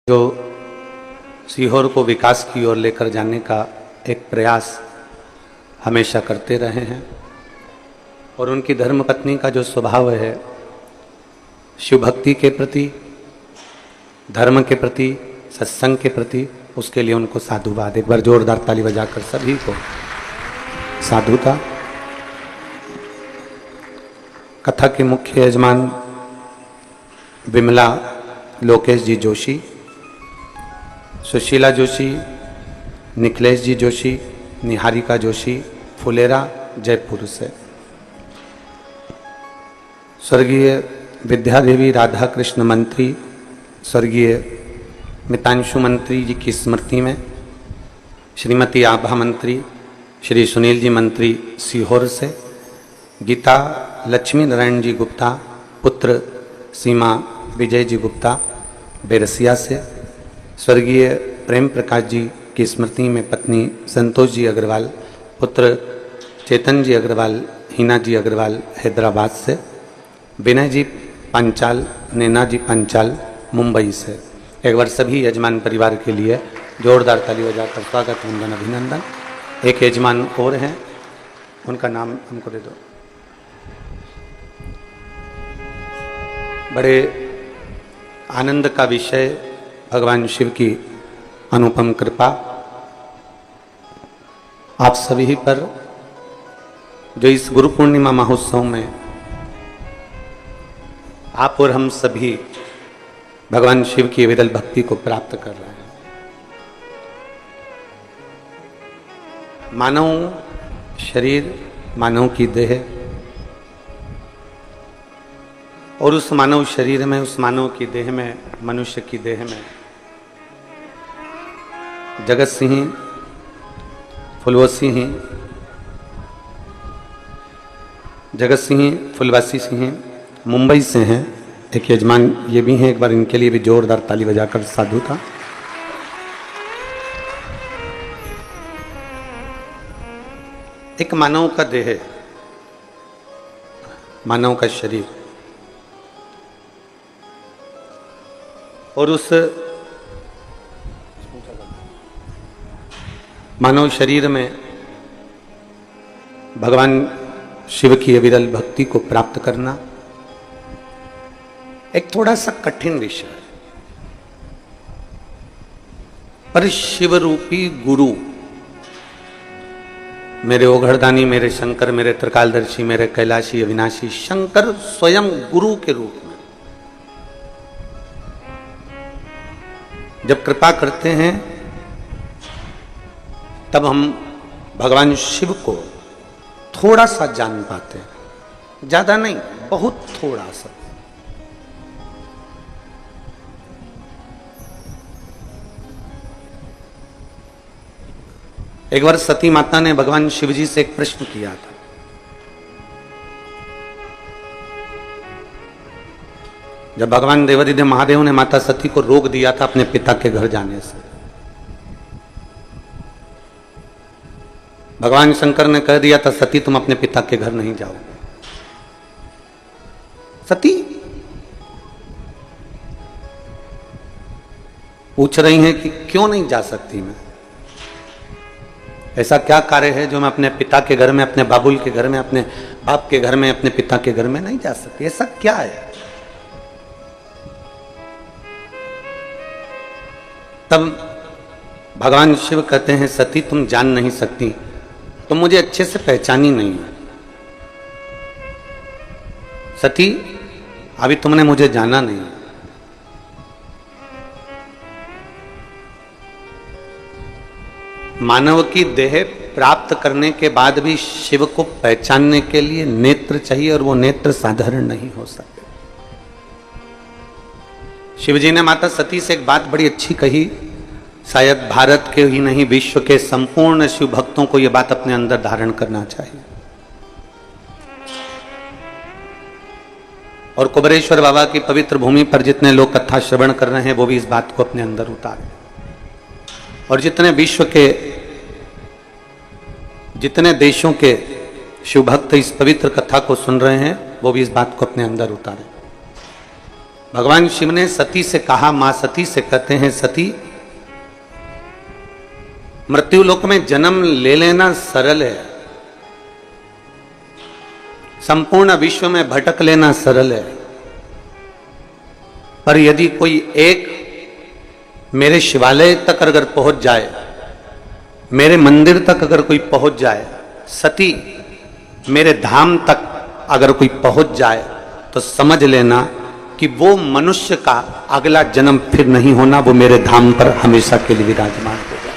जो सीहोर को विकास की ओर लेकर जाने का एक प्रयास हमेशा करते रहे हैं और उनकी धर्मपत्नी का जो स्वभाव है शिव भक्ति के प्रति, धर्म के प्रति, सत्संग के प्रति, उसके लिए उनको साधुवाद। एक बार जोरदार ताली बजाकर सभी को साधुता। कथा के मुख्य यजमान विमला लोकेश जी जोशी, सुशीला जोशी, निखिलेश जी जोशी, निहारिका जोशी, फुलेरा जयपुर से। स्वर्गीय विद्यादेवी राधा कृष्ण मंत्री, स्वर्गीय मितांशु मंत्री जी की स्मृति में श्रीमती आभा मंत्री, श्री सुनील जी मंत्री सीहोर से, गीता लक्ष्मी नारायण जी गुप्ता पुत्र सीमा विजय जी गुप्ता बेरसिया से, स्वर्गीय प्रेम प्रकाश जी की स्मृति में पत्नी संतोष जी अग्रवाल, पुत्र चेतन जी अग्रवाल, हिना जी अग्रवाल हैदराबाद से, विनय जी पंचाल, नैना जी पंचाल मुंबई से। एक बार सभी यजमान परिवार के लिए जोरदार ताली बजाकर स्वागत, वंदन, अभिनंदन। एक यजमान और हैं, उनका नाम हमको दे दो। बड़े आनंद का विषय भगवान शिव की अनुपम कृपा आप सभी पर, जो इस गुरु पूर्णिमा महोत्सव में आप और हम सभी भगवान शिव की विरल भक्ति को प्राप्त कर रहे हैं। मानव शरीर, मानव की देह, और उस मानव शरीर में, उस मानव की देह में, मनुष्य की देह में जगत सिंह, फुलवासी सिंह, जगत सिंह, फुलवासी सिंह मुंबई से हैं। एक यजमान ये भी हैं, एक बार इनके लिए भी जोरदार ताली बजाकर साधु था। एक मानव का देह, मानव का शरीर, और उस मानव शरीर में भगवान शिव की अविरल भक्ति को प्राप्त करना एक थोड़ा सा कठिन विषय है, पर शिव रूपी गुरु, मेरे ओघड़दानी, मेरे शंकर, मेरे त्रिकालदर्शी, मेरे कैलाशी अविनाशी शंकर स्वयं गुरु के रूप में जब कृपा करते हैं, तब हम भगवान शिव को थोड़ा सा जान पाते हैं। ज्यादा नहीं, बहुत थोड़ा सा। एक बार सती माता ने भगवान शिव जी से एक प्रश्न किया था। जब भगवान देवादिदेव महादेव ने माता सती को रोक दिया था अपने पिता के घर जाने से, भगवान शंकर ने कह दिया था सती तुम अपने पिता के घर नहीं जाओ। सती पूछ रही हैं कि क्यों नहीं जा सकती मैं, ऐसा क्या कार्य है जो मैं अपने पिता के घर में, अपने बाबुल के घर में, अपने बाप के घर में, अपने पिता के घर में नहीं जा सकती, ऐसा क्या है। तब भगवान शिव कहते हैं सती तुम जान नहीं सकती, तुम मुझे अच्छे से पहचानी नहीं है। सती अभी तुमने मुझे जाना नहीं। मानव की देह प्राप्त करने के बाद भी शिव को पहचानने के लिए नेत्र चाहिए, और वो नेत्र साधारण नहीं हो सकते। शिव जी ने माता सती से एक बात बड़ी अच्छी कही, शायद भारत के ही नहीं विश्व के संपूर्ण शिव भक्तों को यह बात अपने अंदर धारण करना चाहिए। और कुबरेश्वर बाबा की पवित्र भूमि पर जितने लोग कथा श्रवण कर रहे हैं वो भी इस बात को अपने अंदर उतारें, और जितने विश्व के, जितने देशों के शिव भक्त इस पवित्र कथा को सुन रहे हैं वो भी इस बात को अपने अंदर उतारें। भगवान शिव ने सती से कहा, मां सती से कहते हैं, सती मृत्यु लोक में जन्म ले लेना सरल है, संपूर्ण विश्व में भटक लेना सरल है, पर यदि कोई एक मेरे शिवालय तक अगर पहुंच जाए, मेरे मंदिर तक अगर कोई पहुंच जाए, सती मेरे धाम तक अगर कोई पहुंच जाए, तो समझ लेना कि वो मनुष्य का अगला जन्म फिर नहीं होना, वो मेरे धाम पर हमेशा के लिए विराजमान हो जाए।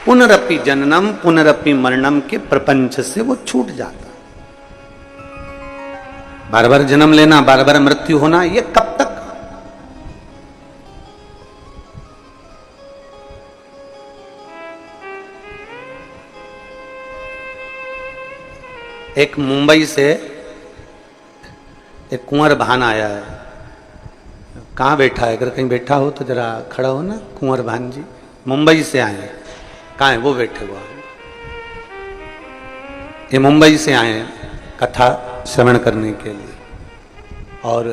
पुनरपि जननम पुनरपि मरणम के प्रपंच से वो छूट जाता। बार बार जन्म लेना, बार बार मृत्यु होना, ये कब तक? एक मुंबई से एक कुंवर भान आया है। कहाँ बैठा है? अगर कहीं बैठा हो तो जरा खड़ा हो ना। कुंवर भान जी मुंबई से आए हैं। कहाँ है? वो बैठे हुआ है। ये मुंबई से आए हैं कथा श्रवण करने के लिए। और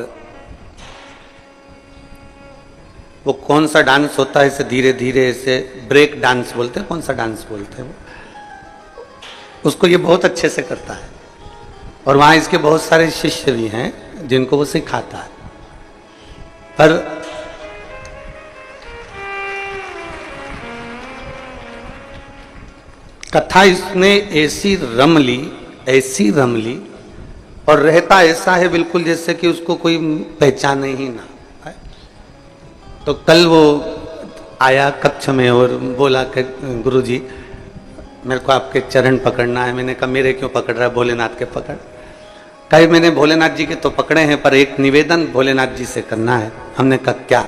वो कौन सा डांस होता है, इसे धीरे धीरे ऐसे ब्रेक डांस बोलते हैं, कौन सा डांस बोलते हैं वो, उसको ये बहुत अच्छे से करता है। और वहां इसके बहुत सारे शिष्य भी हैं जिनको वो सिखाता है। पर कथा इसने ऐसी रम ली और रहता ऐसा है बिल्कुल जैसे कि उसको कोई पहचाने ही ना। तो कल वो आया कक्ष में और बोला कि गुरुजी मेरे को आपके चरण पकड़ना है। मैंने कहा मेरे क्यों पकड़ रहा है? भोलेनाथ के पकड़। कहीं मैंने भोलेनाथ जी के तो पकड़े हैं, पर एक निवेदन भोलेनाथ जी से करना है। हमने कहा क्या?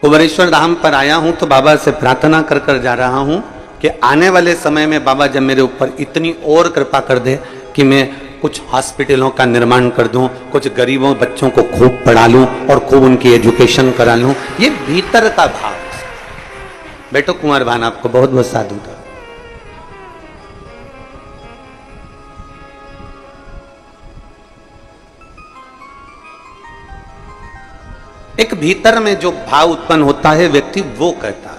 कुबेरेश्वर धाम पर आया हूं तो बाबा से प्रार्थना कर कर जा रहा हूं कि आने वाले समय में बाबा जब मेरे ऊपर इतनी और कृपा कर दे कि मैं कुछ हॉस्पिटलों का निर्माण कर दूं, कुछ गरीबों बच्चों को खूब पढ़ा लूं और खूब उनकी एजुकेशन करा लूं। ये भीतर का भाव। बेटो कुंवर भान आपको बहुत बहुत साधु था। एक भीतर में जो भाव उत्पन्न होता है व्यक्ति वो कहता है।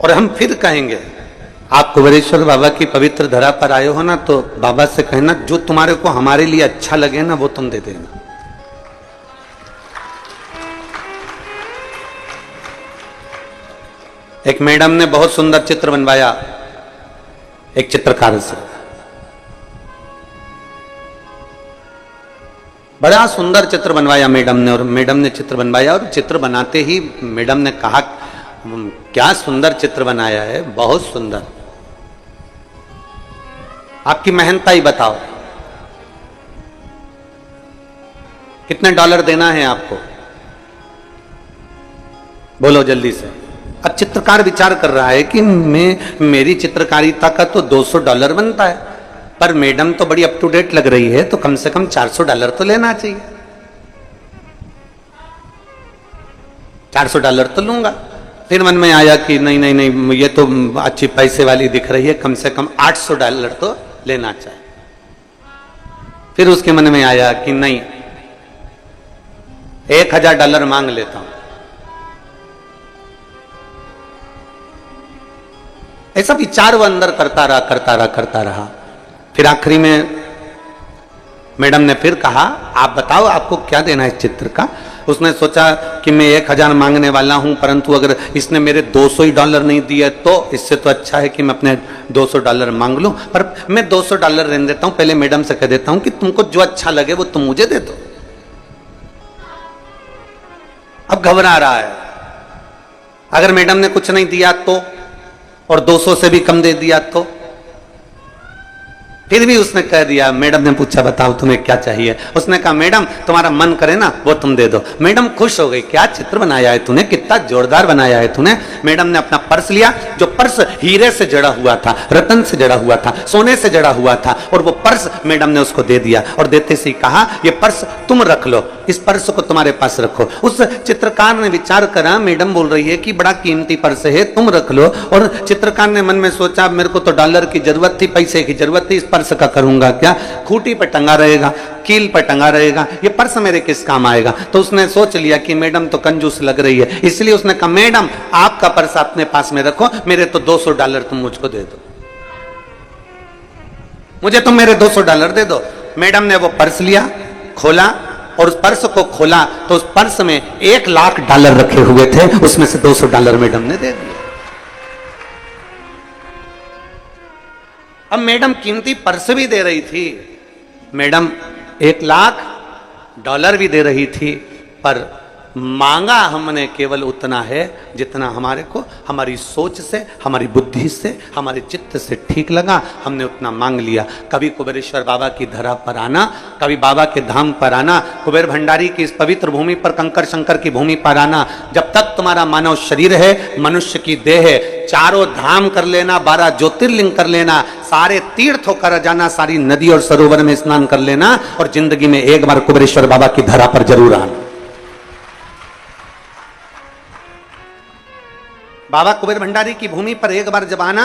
और हम फिर कहेंगे, आप कुबेरेश्वर बाबा की पवित्र धरा पर आए हो ना, तो बाबा से कहना जो तुम्हारे को हमारे लिए अच्छा लगे ना वो तुम दे देना। एक मैडम ने बहुत सुंदर चित्र बनवाया एक चित्रकार से, बड़ा सुंदर चित्र बनवाया मैडम ने। और मैडम ने चित्र बनवाया और चित्र बनाते ही मैडम ने कहा क्या सुंदर चित्र बनाया है, बहुत सुंदर, आपकी मेहनताई बताओ, कितने डॉलर देना है आपको, बोलो जल्दी से। अब चित्रकार विचार कर रहा है कि मेरी चित्रकारिता का तो $200 बनता है, पर मैडम तो बड़ी अप टू डेट लग रही है, तो कम से कम $400 तो लेना चाहिए। $400 तो लूंगा। फिर मन में आया कि नहीं नहीं नहीं, ये तो अच्छी पैसे वाली दिख रही है, कम से कम $800 तो लेना चाहिए। फिर उसके मन में आया कि नहीं, $1000 मांग लेता हूं। ऐसा विचार वो अंदर करता रहा। फिर आखिरी में मैडम ने फिर कहा आप बताओ आपको क्या देना है इस चित्र का। उसने सोचा कि मैं 1000 मांगने वाला हूं, परंतु अगर इसने मेरे $200 नहीं दिए तो इससे तो अच्छा है कि मैं अपने $200 मांग लूं। पर मैं $200 रहने देता हूं, पहले मैडम से कह देता हूं कि तुमको जो अच्छा लगे वो तुम मुझे दे दो। अब घबरा रहा है, अगर मैडम ने कुछ नहीं दिया तो, और 200 से भी कम दे दिया तो। फिर भी उसने कह दिया, मैडम ने पूछा बताओ तुम्हें क्या चाहिए। उसने कहा मैडम तुम्हारा मन करे ना वो तुम दे दो। मैडम खुश हो गई, क्या चित्र बनाया है तूने, कितना जोरदार बनाया है तूने। मैडम ने अपना पर्स लिया, जो पर्स हीरे से जड़ा हुआ था, रतन से जड़ा हुआ था, सोने से जड़ा हुआ था, और वो पर्स मैडम ने उसको दे दिया। और देते से ही कहा ये पर्स तुम रख लो, इस पर्स को तुम्हारे पास रखो। उस चित्रकार ने विचार करा, मैडम बोल रही है कि बड़ा कीमती पर्स है, तुम रख लो। और चित्रकार ने मन में सोचा, मेरे को तो डॉलर की जरूरत थी, पैसे की जरूरत थी, इस पर्स का करूंगा क्या? खूंटी पर टंगा रहेगा, कील पर टंगा रहेगा, ये पर्स मेरे किस काम आएगा? तो उसने सोच लिया कि मैडम तो कंजूस लग रही है, इसलिए उसने कहा, मैडम आपका पर्स अपने पास में रखो, मेरे तो $200 तुम मुझको दे दो, मुझे तुम मेरे $200 दे दो। मैडम ने वो पर्स लिया, खोला, और उस पर्स को खोला तो उस पर्स में $1,00,000 रखे हुए थे, उसमें से $200 मैडम ने दे दिए। अब मैडम कीमती पर्स भी दे रही थी, मैडम $1,00,000 भी दे रही थी, पर मांगा हमने केवल उतना है जितना हमारे को हमारी सोच से, हमारी बुद्धि से, हमारे चित्त से ठीक लगा, हमने उतना मांग लिया। कभी कुबेरेश्वर बाबा की धरा पर आना, कभी बाबा के धाम पर आना, कुबेर भंडारी की इस पवित्र भूमि पर, कंकर शंकर की भूमि पर आना। जब तक तुम्हारा मानव शरीर है, मनुष्य की देह है, चारों धाम कर लेना, 12 ज्योतिर्लिंग कर लेना, सारे तीर्थ होकर जाना, सारी नदी और सरोवर में स्नान कर लेना, और जिंदगी में एक बार कुबेरेश्वर बाबा की धरा पर जरूर आना। बाबा कुबेर भंडारी की भूमि पर एक बार जब आना,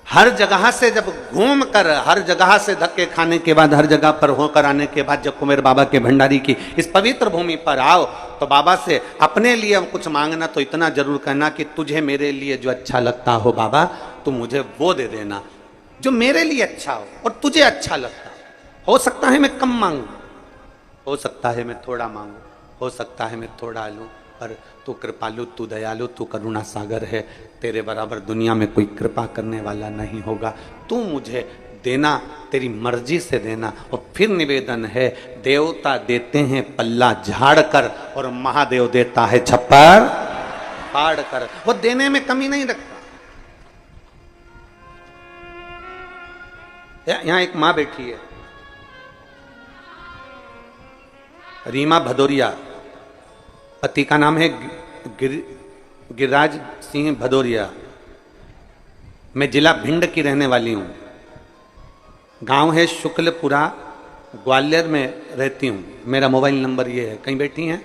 हर जगह से जब घूम कर, हर जगह से धक्के खाने के बाद, हर जगह पर होकर आने के बाद जब कुबेर बाबा के भंडारी की इस पवित्र भूमि पर आओ, तो बाबा से अपने लिए कुछ मांगना तो इतना जरूर कहना कि तुझे मेरे लिए जो अच्छा लगता हो बाबा, तू मुझे वो दे देना जो मेरे लिए अच्छा हो और तुझे अच्छा लगता हो सकता है मैं कम मांगू, हो सकता है मैं थोड़ा मांगू, हो सकता है मैं थोड़ा लूं, पर तू कृपालु, तू दयालु, तू करुणा सागर है, तेरे बराबर दुनिया में कोई कृपा करने वाला नहीं होगा। तू मुझे देना, तेरी मर्जी से देना। और फिर निवेदन है, देवता देते हैं पल्ला झाड़ कर, और महादेव देता है छप्पर फाड़ कर। वो देने में कमी नहीं रखता। यहां एक मां बैठी है, रीमा भदौरिया, पति का नाम है गिरिराज सिंह भदौरिया। मैं जिला भिंड की रहने वाली हूं, गांव है शुक्लपुरा, ग्वालियर में रहती हूं। मेरा मोबाइल नंबर ये है। कहीं बैठी हैं?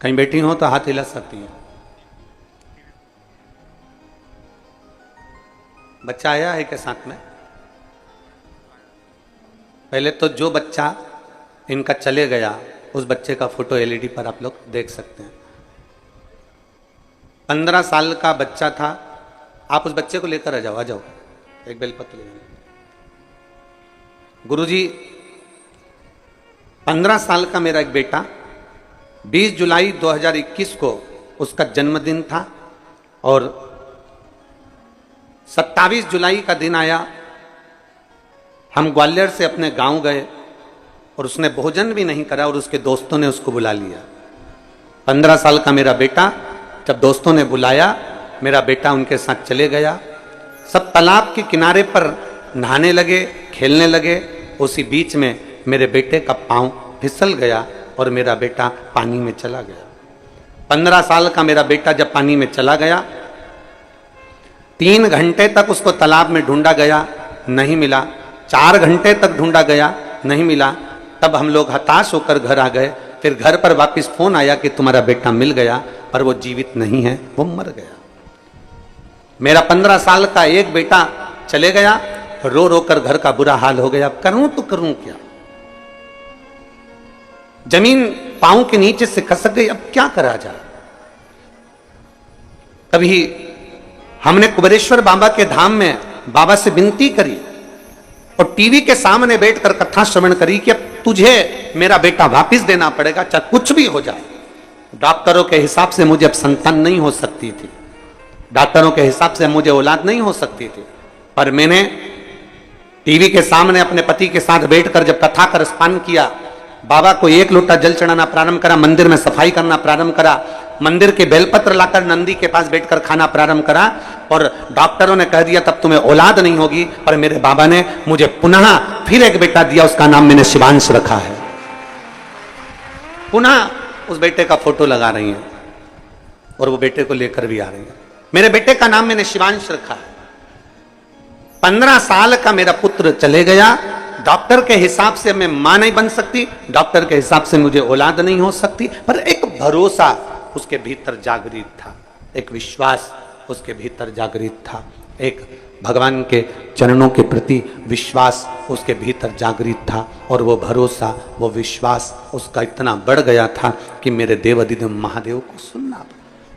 कहीं बैठी हो तो हाथ हिला सकती हैं। बच्चा आया है के साथ में? पहले तो जो बच्चा इनका चले गया, उस बच्चे का फोटो एलईडी पर आप लोग देख सकते हैं। 15 साल का बच्चा था। आप उस बच्चे को लेकर आ जाओ, आ जाओ, एक बेलपत्र ले जाओ। गुरुजी, 15 साल का मेरा एक बेटा, 20 जुलाई 2021 को उसका जन्मदिन था, और 27 जुलाई का दिन आया, हम ग्वालियर से अपने गांव गए, और उसने भोजन भी नहीं करा, और उसके दोस्तों ने उसको बुला लिया। 15 साल का मेरा बेटा, जब दोस्तों ने बुलाया, मेरा बेटा उनके साथ चले गया। सब तालाब के किनारे पर नहाने लगे, खेलने लगे। उसी बीच में मेरे बेटे का पांव फिसल गया और मेरा बेटा पानी में चला गया। 15 साल का मेरा बेटा जब पानी में चला गया, 3 घंटे तक उसको तालाब में ढूंढा गया, नहीं मिला। 4 घंटे तक ढूंढा गया, नहीं मिला। तब हम लोग हताश होकर घर आ गए। फिर घर पर वापस फोन आया कि तुम्हारा बेटा मिल गया, पर वो जीवित नहीं है, वो मर गया। मेरा 15 साल का एक बेटा चले गया, रो रो कर घर का बुरा हाल हो गया। अब करूं तो करूं क्या? जमीन पांव के नीचे से खसक गई, अब क्या करा जाए? तभी हमने कुबेरेश्वर बाबा के धाम में बाबा से विनती करी, और टीवी के सामने बैठकर कथा श्रवण करी कि अब तुझे मेरा बेटा वापस देना पड़ेगा, चाहे कुछ भी हो जाए। डॉक्टरों के हिसाब से मुझे अब संतान नहीं हो सकती थी, डॉक्टरों के हिसाब से मुझे औलाद नहीं हो सकती थी, पर मैंने टीवी के सामने अपने पति के साथ बैठकर जब कथा का रसपान किया, बाबा को 1 लोटा जल चढ़ाना प्रारंभ करा, मंदिर में सफाई करना प्रारंभ करा, मंदिर के बेलपत्र लाकर नंदी के पास बैठकर खाना प्रारंभ करा, और डॉक्टरों ने कह दिया तब तुम्हें औलाद नहीं होगी, पर मेरे बाबा ने मुझे पुनः फिर एक बेटा दिया, उसका नाम मैंने शिवांश रखा है। पुनः उस बेटे का फोटो लगा रही हैं, और वो बेटे को लेकर भी आ रही हैं। मेरे बेटे का नाम मैंने शिवांश रखा है। 15 साल का मेरा पुत्र चले गया, डॉक्टर के हिसाब से मैं मां नहीं बन सकती, डॉक्टर के हिसाब से मुझे औलाद नहीं हो सकती, पर एक भरोसा उसके भीतर जागृत था, एक विश्वास उसके भीतर जागृत था, एक भगवान के चरणों के प्रति विश्वास उसके भीतर जागृत था। और वो भरोसा, वो विश्वास उसका इतना बढ़ गया था कि मेरे देवाधिदेव महादेव को सुनना।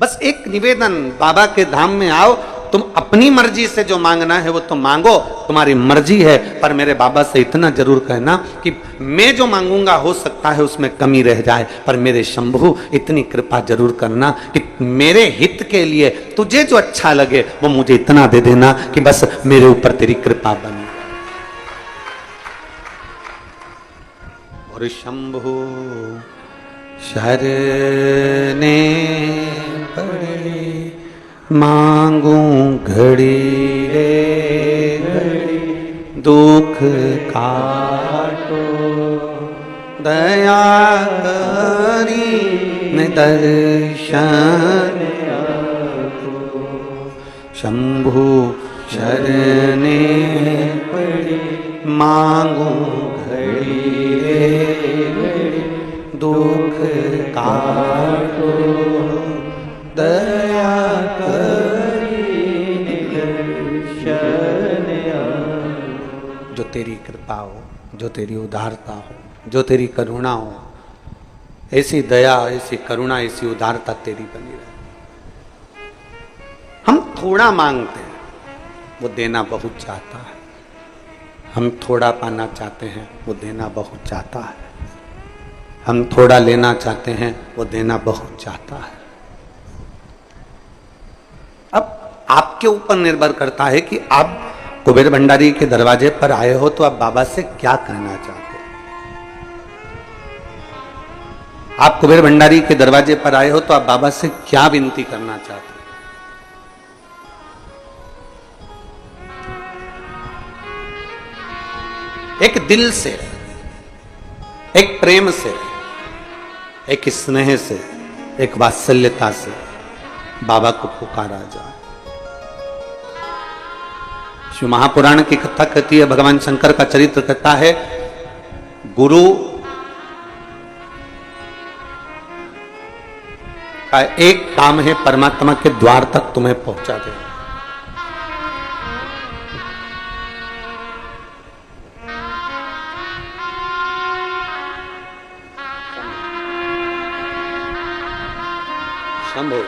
बस एक निवेदन, बाबा के धाम में आओ, तुम अपनी मर्जी से जो मांगना है वो तुम मांगो, तुम्हारी मर्जी है, पर मेरे बाबा से इतना जरूर कहना कि मैं जो मांगूंगा हो सकता है उसमें कमी रह जाए, पर मेरे शंभु इतनी कृपा जरूर करना कि मेरे हित के लिए तुझे जो अच्छा लगे वो मुझे इतना दे देना कि बस मेरे ऊपर तेरी कृपा बने। और शंभु शरने पड़े मांगू घड़ी रे घड़ी, दुख काटो दया करी न दर्शन शंभु शरने पड़े मांगू घड़ी रे घड़ी, दुख काटो दया करी दर्शन। जो तेरी कृपा हो, जो तेरी उदारता हो, जो तेरी करुणा हो, ऐसी दया, ऐसी करुणा, ऐसी उदारता तेरी बनी रहे। हम थोड़ा मांगते हैं, वो देना बहुत चाहता है। हम थोड़ा पाना चाहते हैं, वो देना बहुत चाहता है। हम थोड़ा लेना चाहते हैं, वो देना बहुत चाहता है। अब आपके ऊपर निर्भर करता है कि आप कुबेर भंडारी के दरवाजे पर आए हो तो आप बाबा से क्या कहना चाहते हो। आप कुबेर भंडारी के दरवाजे पर आए हो तो आप बाबा से क्या विनती करना चाहते हो। एक दिल से, एक प्रेम से, एक स्नेह से, एक वात्सल्यता से बाबा को पुकारा जाए। शिव महापुराण की कथा कहती है, भगवान शंकर का चरित्र कहता है, गुरु का एक काम है परमात्मा के द्वार तक तुम्हें पहुंचा दे। शंभो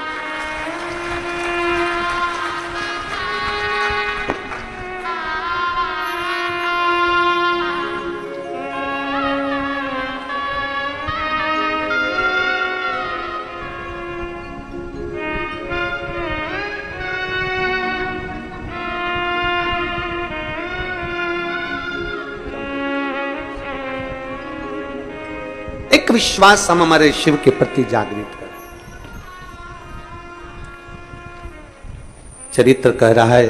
एक विश्वास हम हमारे शिव के प्रति जागृत करें। चरित्र कह रहा है,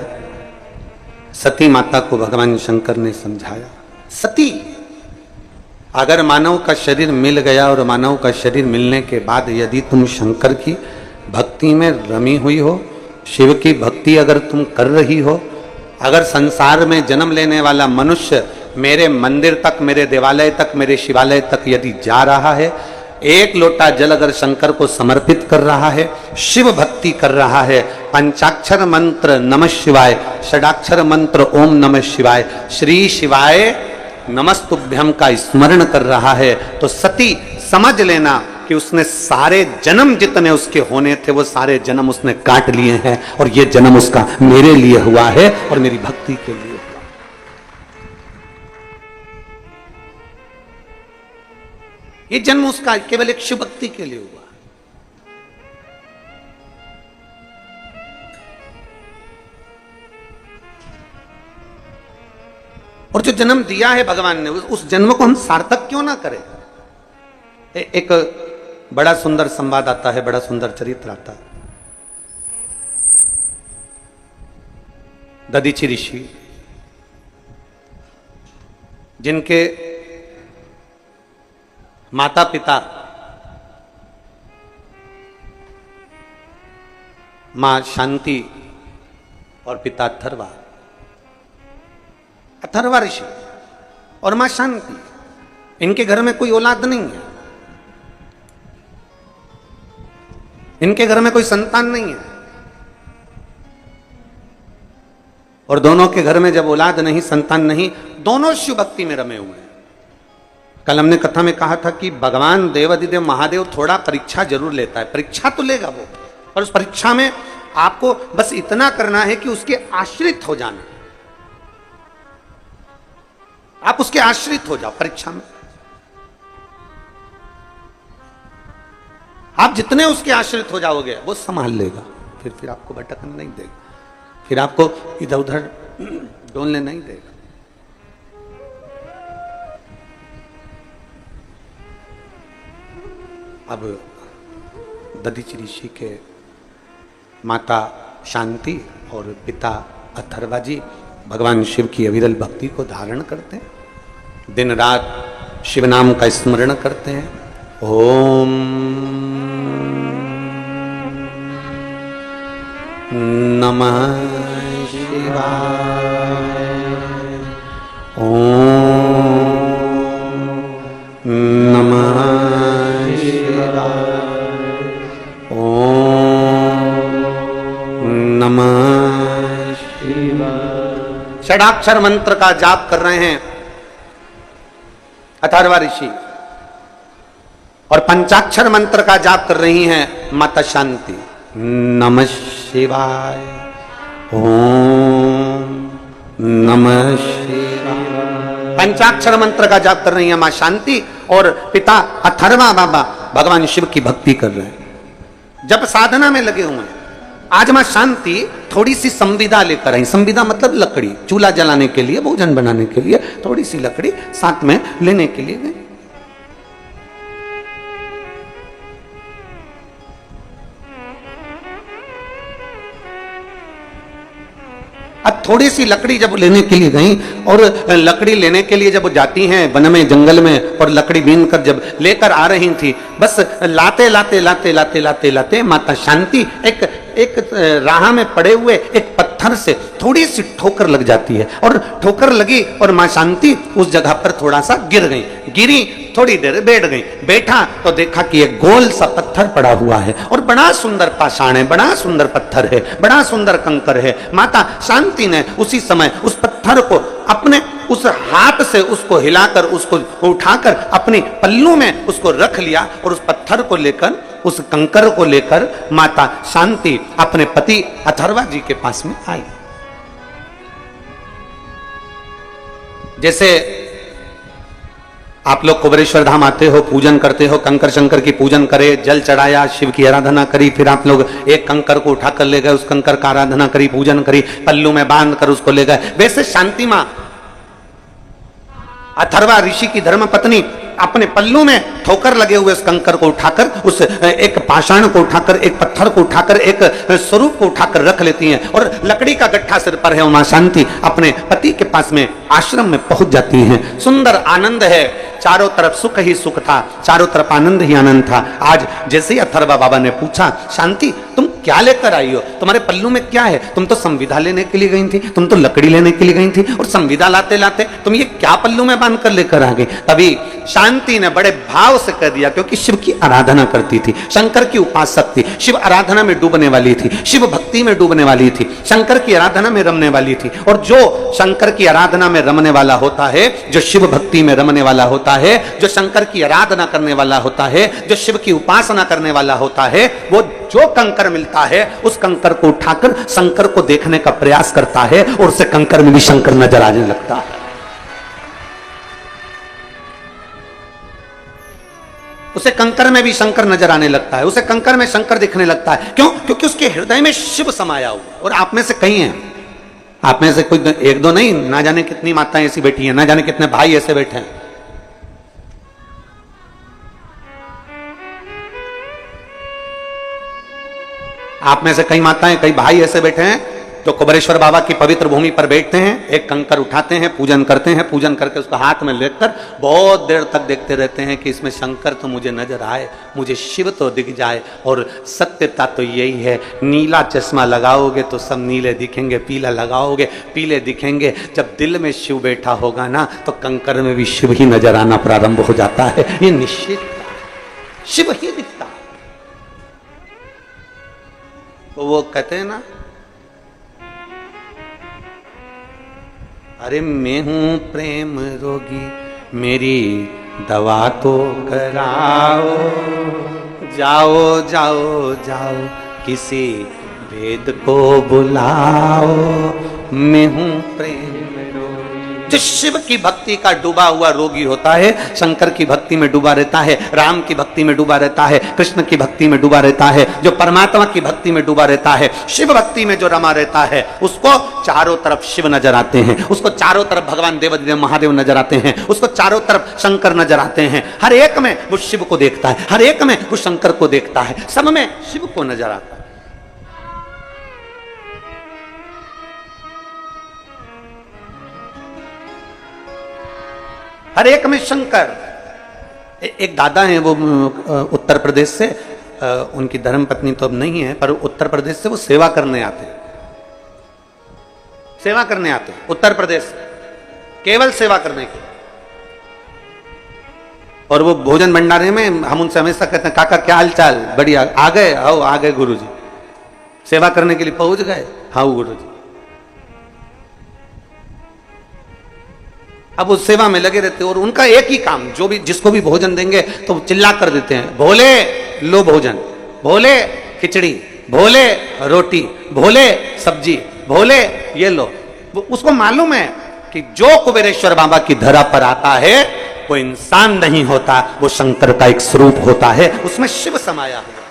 सती माता को भगवान शंकर ने समझाया, सती अगर मानव का शरीर मिल गया और मानव का शरीर मिलने के बाद यदि तुम शंकर की भक्ति में रमी हुई हो, शिव की भक्ति अगर तुम कर रही हो, अगर संसार में जन्म लेने वाला मनुष्य मेरे मंदिर तक, मेरे देवालय तक, मेरे शिवालय तक यदि जा रहा है, एक लोटा जल अगर शंकर को समर्पित कर रहा है, शिव भक्ति कर रहा है, पंचाक्षर मंत्र नमः शिवाय, षडाक्षर मंत्र ओम नमः शिवाय, श्री शिवाय नमस्तुभ्यम का स्मरण कर रहा है, तो सती समझ लेना कि उसने सारे जन्म जितने उसके होने थे वो सारे जन्म उसने काट लिए हैं, और ये जन्म उसका मेरे लिए हुआ है और मेरी भक्ति के लिए हुआ। ये जन्म उसका केवल एक शिव भक्ति के लिए हुआ। और जो जन्म दिया है भगवान ने, उस जन्म को हम सार्थक क्यों ना करें। एक बड़ा सुंदर संवाद आता है, बड़ा सुंदर चरित्र आता है। दधीचि ऋषि, जिनके माता पिता मां शांति और पिता अथर्वा ऋषि, और मां शांति। इनके घर में कोई औलाद नहीं है, इनके घर में कोई संतान नहीं है, और दोनों के घर में जब औलाद नहीं, संतान नहीं, दोनों शिव भक्ति में रमे हुए हैं। कल हमने कथा में कहा था कि भगवान देवाधिदेव महादेव थोड़ा परीक्षा जरूर लेता है, परीक्षा तो लेगा वो, और उस परीक्षा में आपको बस इतना करना है कि उसके आश्रित हो जाना, आप उसके आश्रित हो जाओ परीक्षा में। आप जितने उसके आश्रित हो जाओगे वो संभाल लेगा, फिर आपको भटकने नहीं देगा, फिर आपको इधर उधर डोलने नहीं देगा। अब दधीचि ऋषि के माता शांति और पिता अथर्वा जी भगवान शिव की अविरल भक्ति को धारण करते हैं, दिन रात शिव नाम का स्मरण करते हैं। ओम नमः शिवाय, ओम नमः शिवाय, ओम नमः शिवाय। षडाक्षर मंत्र का जाप कर रहे हैं अथर्वा ऋषि, और पंचाक्षर मंत्र का जाप कर रही हैं माता शांति। नमः शिवाय, ओम नमः शिवाय। पंचाक्षर मंत्र का जाप कर रही है मां शांति, और पिता अथर्वा बाबा भगवान शिव की भक्ति कर रहे हैं, जब साधना में लगे हुए हैं। आज मां शांति थोड़ी सी संविदा लेकर आई। संविदा मतलब लकड़ी, चूल्हा जलाने के लिए, भोजन बनाने के लिए थोड़ी सी लकड़ी साथ में लेने के लिए गई। अब थोड़ी सी लकड़ी जब लेने के लिए गई, और लकड़ी लेने के लिए जब जाती हैं वन में, जंगल में, और लकड़ी बीन कर जब लेकर आ रही थी, बस लाते लाते लाते लाते लाते लाते माता शांति एक राह में पड़े हुए एक पत्थर से थोड़ी सी ठोकर लग जाती है, और ठोकर लगी और मां शांति उस जगह पर थोड़ा सा गिर गई। गिरी, थोड़ी देर बैठ गई, बैठा तो देखा कि एक गोल सा पत्थर पड़ा हुआ है, और बड़ा सुंदर पाषाण है, बड़ा सुंदर पत्थर है, बड़ा सुंदर कंकर है। माता शांति ने उसी समय उस पत्थर को अपने उस हाथ से उसको हिलाकर, उसको उठाकर अपने पल्लू में उसको रख लिया, और उस पत्थर को लेकर, उस कंकर को लेकर माता शांति अपने पति अथर्वा जी के पास में आई। जैसे आप लोग कुबेरेश्वर धाम आते हो, पूजन करते हो, कंकर शंकर की पूजन करे, जल चढ़ाया, शिव की आराधना करी, फिर आप लोग एक कंकर को उठाकर ले गए, उस कंकर का आराधना करी, पूजन करी, पल्लू में बांध कर उसको ले गए। वैसे शांति मां अथर्वा ऋषि की धर्म पत्नी अपने पल्लू में ठोकर लगे हुए उस कंकर को उठाकर, उस एक पाषाण को उठाकर, एक पत्थर को उठाकर, एक स्वरूप को उठाकर रख लेती हैं, और लकड़ी का गट्ठा सिर पर है। मां शांति अपने पति के पास में आश्रम में पहुंच जाती हैं। सुंदर आनंद है, चारों तरफ सुख ही सुख था, चारों तरफ आनंद ही आनंद था। आज जैसे ही अथर्वा बाबा ने पूछा, शांति तुम क्या लेकर आई हो, तुम्हारे पल्लू में क्या है? तुम तो संविदा लेने के लिए गई थी, तुम तो लकड़ी लेने के लिए गई थी, और संविदा लाते लाते तुम ये क्या पल्लू में बांध कर लेकर आ गई? तभी शांति ने बड़े भाव से कह दिया, क्योंकि शिव की आराधना करती थी, शंकर की उपासक थी, शिव आराधना में डूबने वाली थी, शिव भक्ति में डूबने वाली थी, शंकर की आराधना में रमने वाली थी। और जो शंकर की आराधना में रमने वाला होता है, जो शिव भक्ति में रमने वाला होता है, जो शंकर की आराधना करने वाला होता है, जो शिव की उपासना करने वाला होता है, वो जो कंकर मिलता है उस कंकर को उठाकर शंकर को देखने का प्रयास करता है, और उसे कंकर में भी शंकर नजर आने लगता है। उसे कंकर में भी शंकर नजर आने लगता है, उसे कंकर में शंकर दिखने लगता है। क्यों? क्योंकि उसके हृदय में शिव समाया हुआ। और आप में से कई हैं, आप में से कोई एक दो नहीं, ना जाने कितनी माताएं ऐसी बैठी हैं, ना जाने कितने भाई ऐसे बैठे हैं। आप में से कई माताएं, कई भाई ऐसे बैठे हैं जो कुबेरेश्वर बाबा की पवित्र भूमि पर बैठते हैं, एक कंकर उठाते हैं, पूजन करते हैं, पूजन करके उसको हाथ में लेकर बहुत देर तक देखते रहते हैं कि इसमें शंकर तो मुझे नजर आए, मुझे शिव तो दिख जाए। और सत्यता तो यही है, नीला चश्मा लगाओगे तो सब नीले दिखेंगे, पीला लगाओगे पीले दिखेंगे। जब दिल में शिव बैठा होगा ना तो कंकर में भी शिव ही नजर आना प्रारंभ हो जाता है। ये निश्चित शिव ही दिखता। तो वो कहते हैं ना, अरे मैं हूं प्रेम रोगी, मेरी दवा तो कराओ, जाओ जाओ जाओ किसी वेद को बुलाओ, मैं हूं प्रेम रोगी। जो शिव की भक्ति का डूबा हुआ रोगी होता है, शंकर की भक्ति में डूबा रहता है, राम की भक्ति में डूबा रहता है, कृष्ण की भक्ति में डूबा रहता है, जो परमात्मा की भक्ति में डूबा रहता है, शिव भक्ति में जो रमा रहता है, उसको चारों तरफ शिव नजर आते हैं, उसको चारों तरफ भगवान देवदेव महादेव नजर आते हैं, उसको चारों तरफ शंकर नजर आते हैं। हर एक में वो शिव को देखता है, हर एक में वो शंकर को देखता है, सब में शिव को नजर आता है। हर एक में शंकर। एक दादा हैं, वो उत्तर प्रदेश से, उनकी धर्मपत्नी तो अब नहीं है, पर उत्तर प्रदेश से वो सेवा करने आते हैं, सेवा करने आते हैं उत्तर प्रदेश से, केवल सेवा करने के। और वो भोजन भंडारे में हम उनसे हमेशा कहते हैं, काका क्या हाल चाल, बढ़िया, आ गए? आओ आ गए गुरुजी, सेवा करने के लिए पहुंच गए? हाँ गुरुजी। अब वो सेवा में लगे रहते हैं और उनका एक ही काम, जो भी जिसको भी भोजन देंगे तो चिल्ला कर देते हैं, भोले लो भोजन, भोले खिचड़ी, भोले रोटी, भोले सब्जी, भोले ये लो। उसको मालूम है कि जो कुबेरेश्वर बाबा की धरा पर आता है वो इंसान नहीं होता, वो शंकर का एक स्वरूप होता है, उसमें शिव समाया हुआ,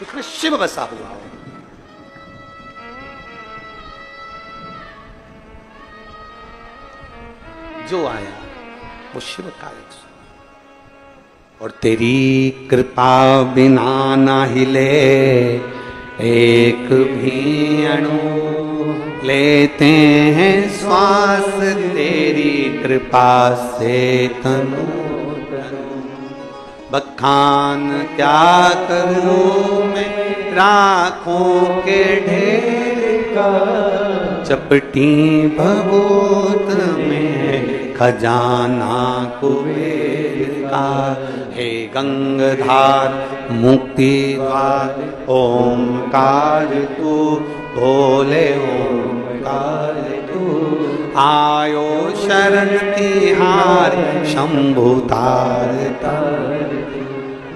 उसमें शिव बसा हुआ। जो आया वो शिव का एक। और तेरी कृपा बिना ना हिले एक भी अणु, लेते हैं श्वास तेरी कृपा से तनु तनु। बखान क्या करूं मैं राखों के ढेर का, चपटी भभूत में खजाना कुबेर का। हे गंगाधार मुक्ति द्वार ओंकार तू, भोले ओंकार तू। आयो शरण तिहार शंभु तार तार।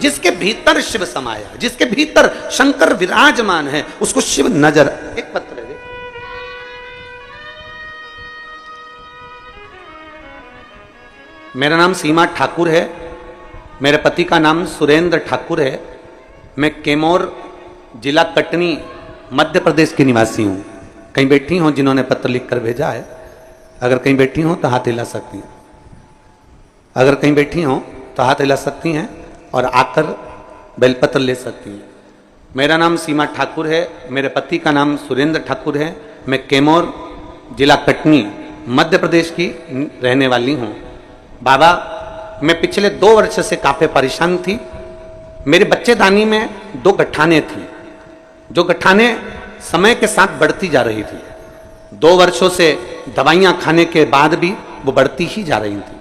जिसके भीतर शिव समाया, जिसके भीतर शंकर विराजमान है, उसको शिव नजर। एक पत्र है, मेरा नाम सीमा ठाकुर है, मेरे पति का नाम सुरेंद्र ठाकुर है। मैं कैमोर जिला कटनी मध्य प्रदेश की निवासी हूँ। कहीं बैठी हो जिन्होंने पत्र लिखकर भेजा है, अगर कहीं बैठी हो तो हाथ हिला सकती हैं, अगर कहीं बैठी हो तो हाथ हिला सकती हैं और आकर बेलपत्र ले सकती हैं। मेरा नाम सीमा ठाकुर है, मेरे पति का नाम सुरेंद्र ठाकुर है। मैं कैमोर जिला कटनी मध्य प्रदेश की रहने वाली हूँ। बाबा, मैं पिछले 2 वर्ष से काफी परेशान थी। मेरे बच्चेदानी में 2 गठाने थी, जो गठाने समय के साथ बढ़ती जा रही थी। 2 वर्षों से दवाइयां खाने के बाद भी वो बढ़ती ही जा रही थी।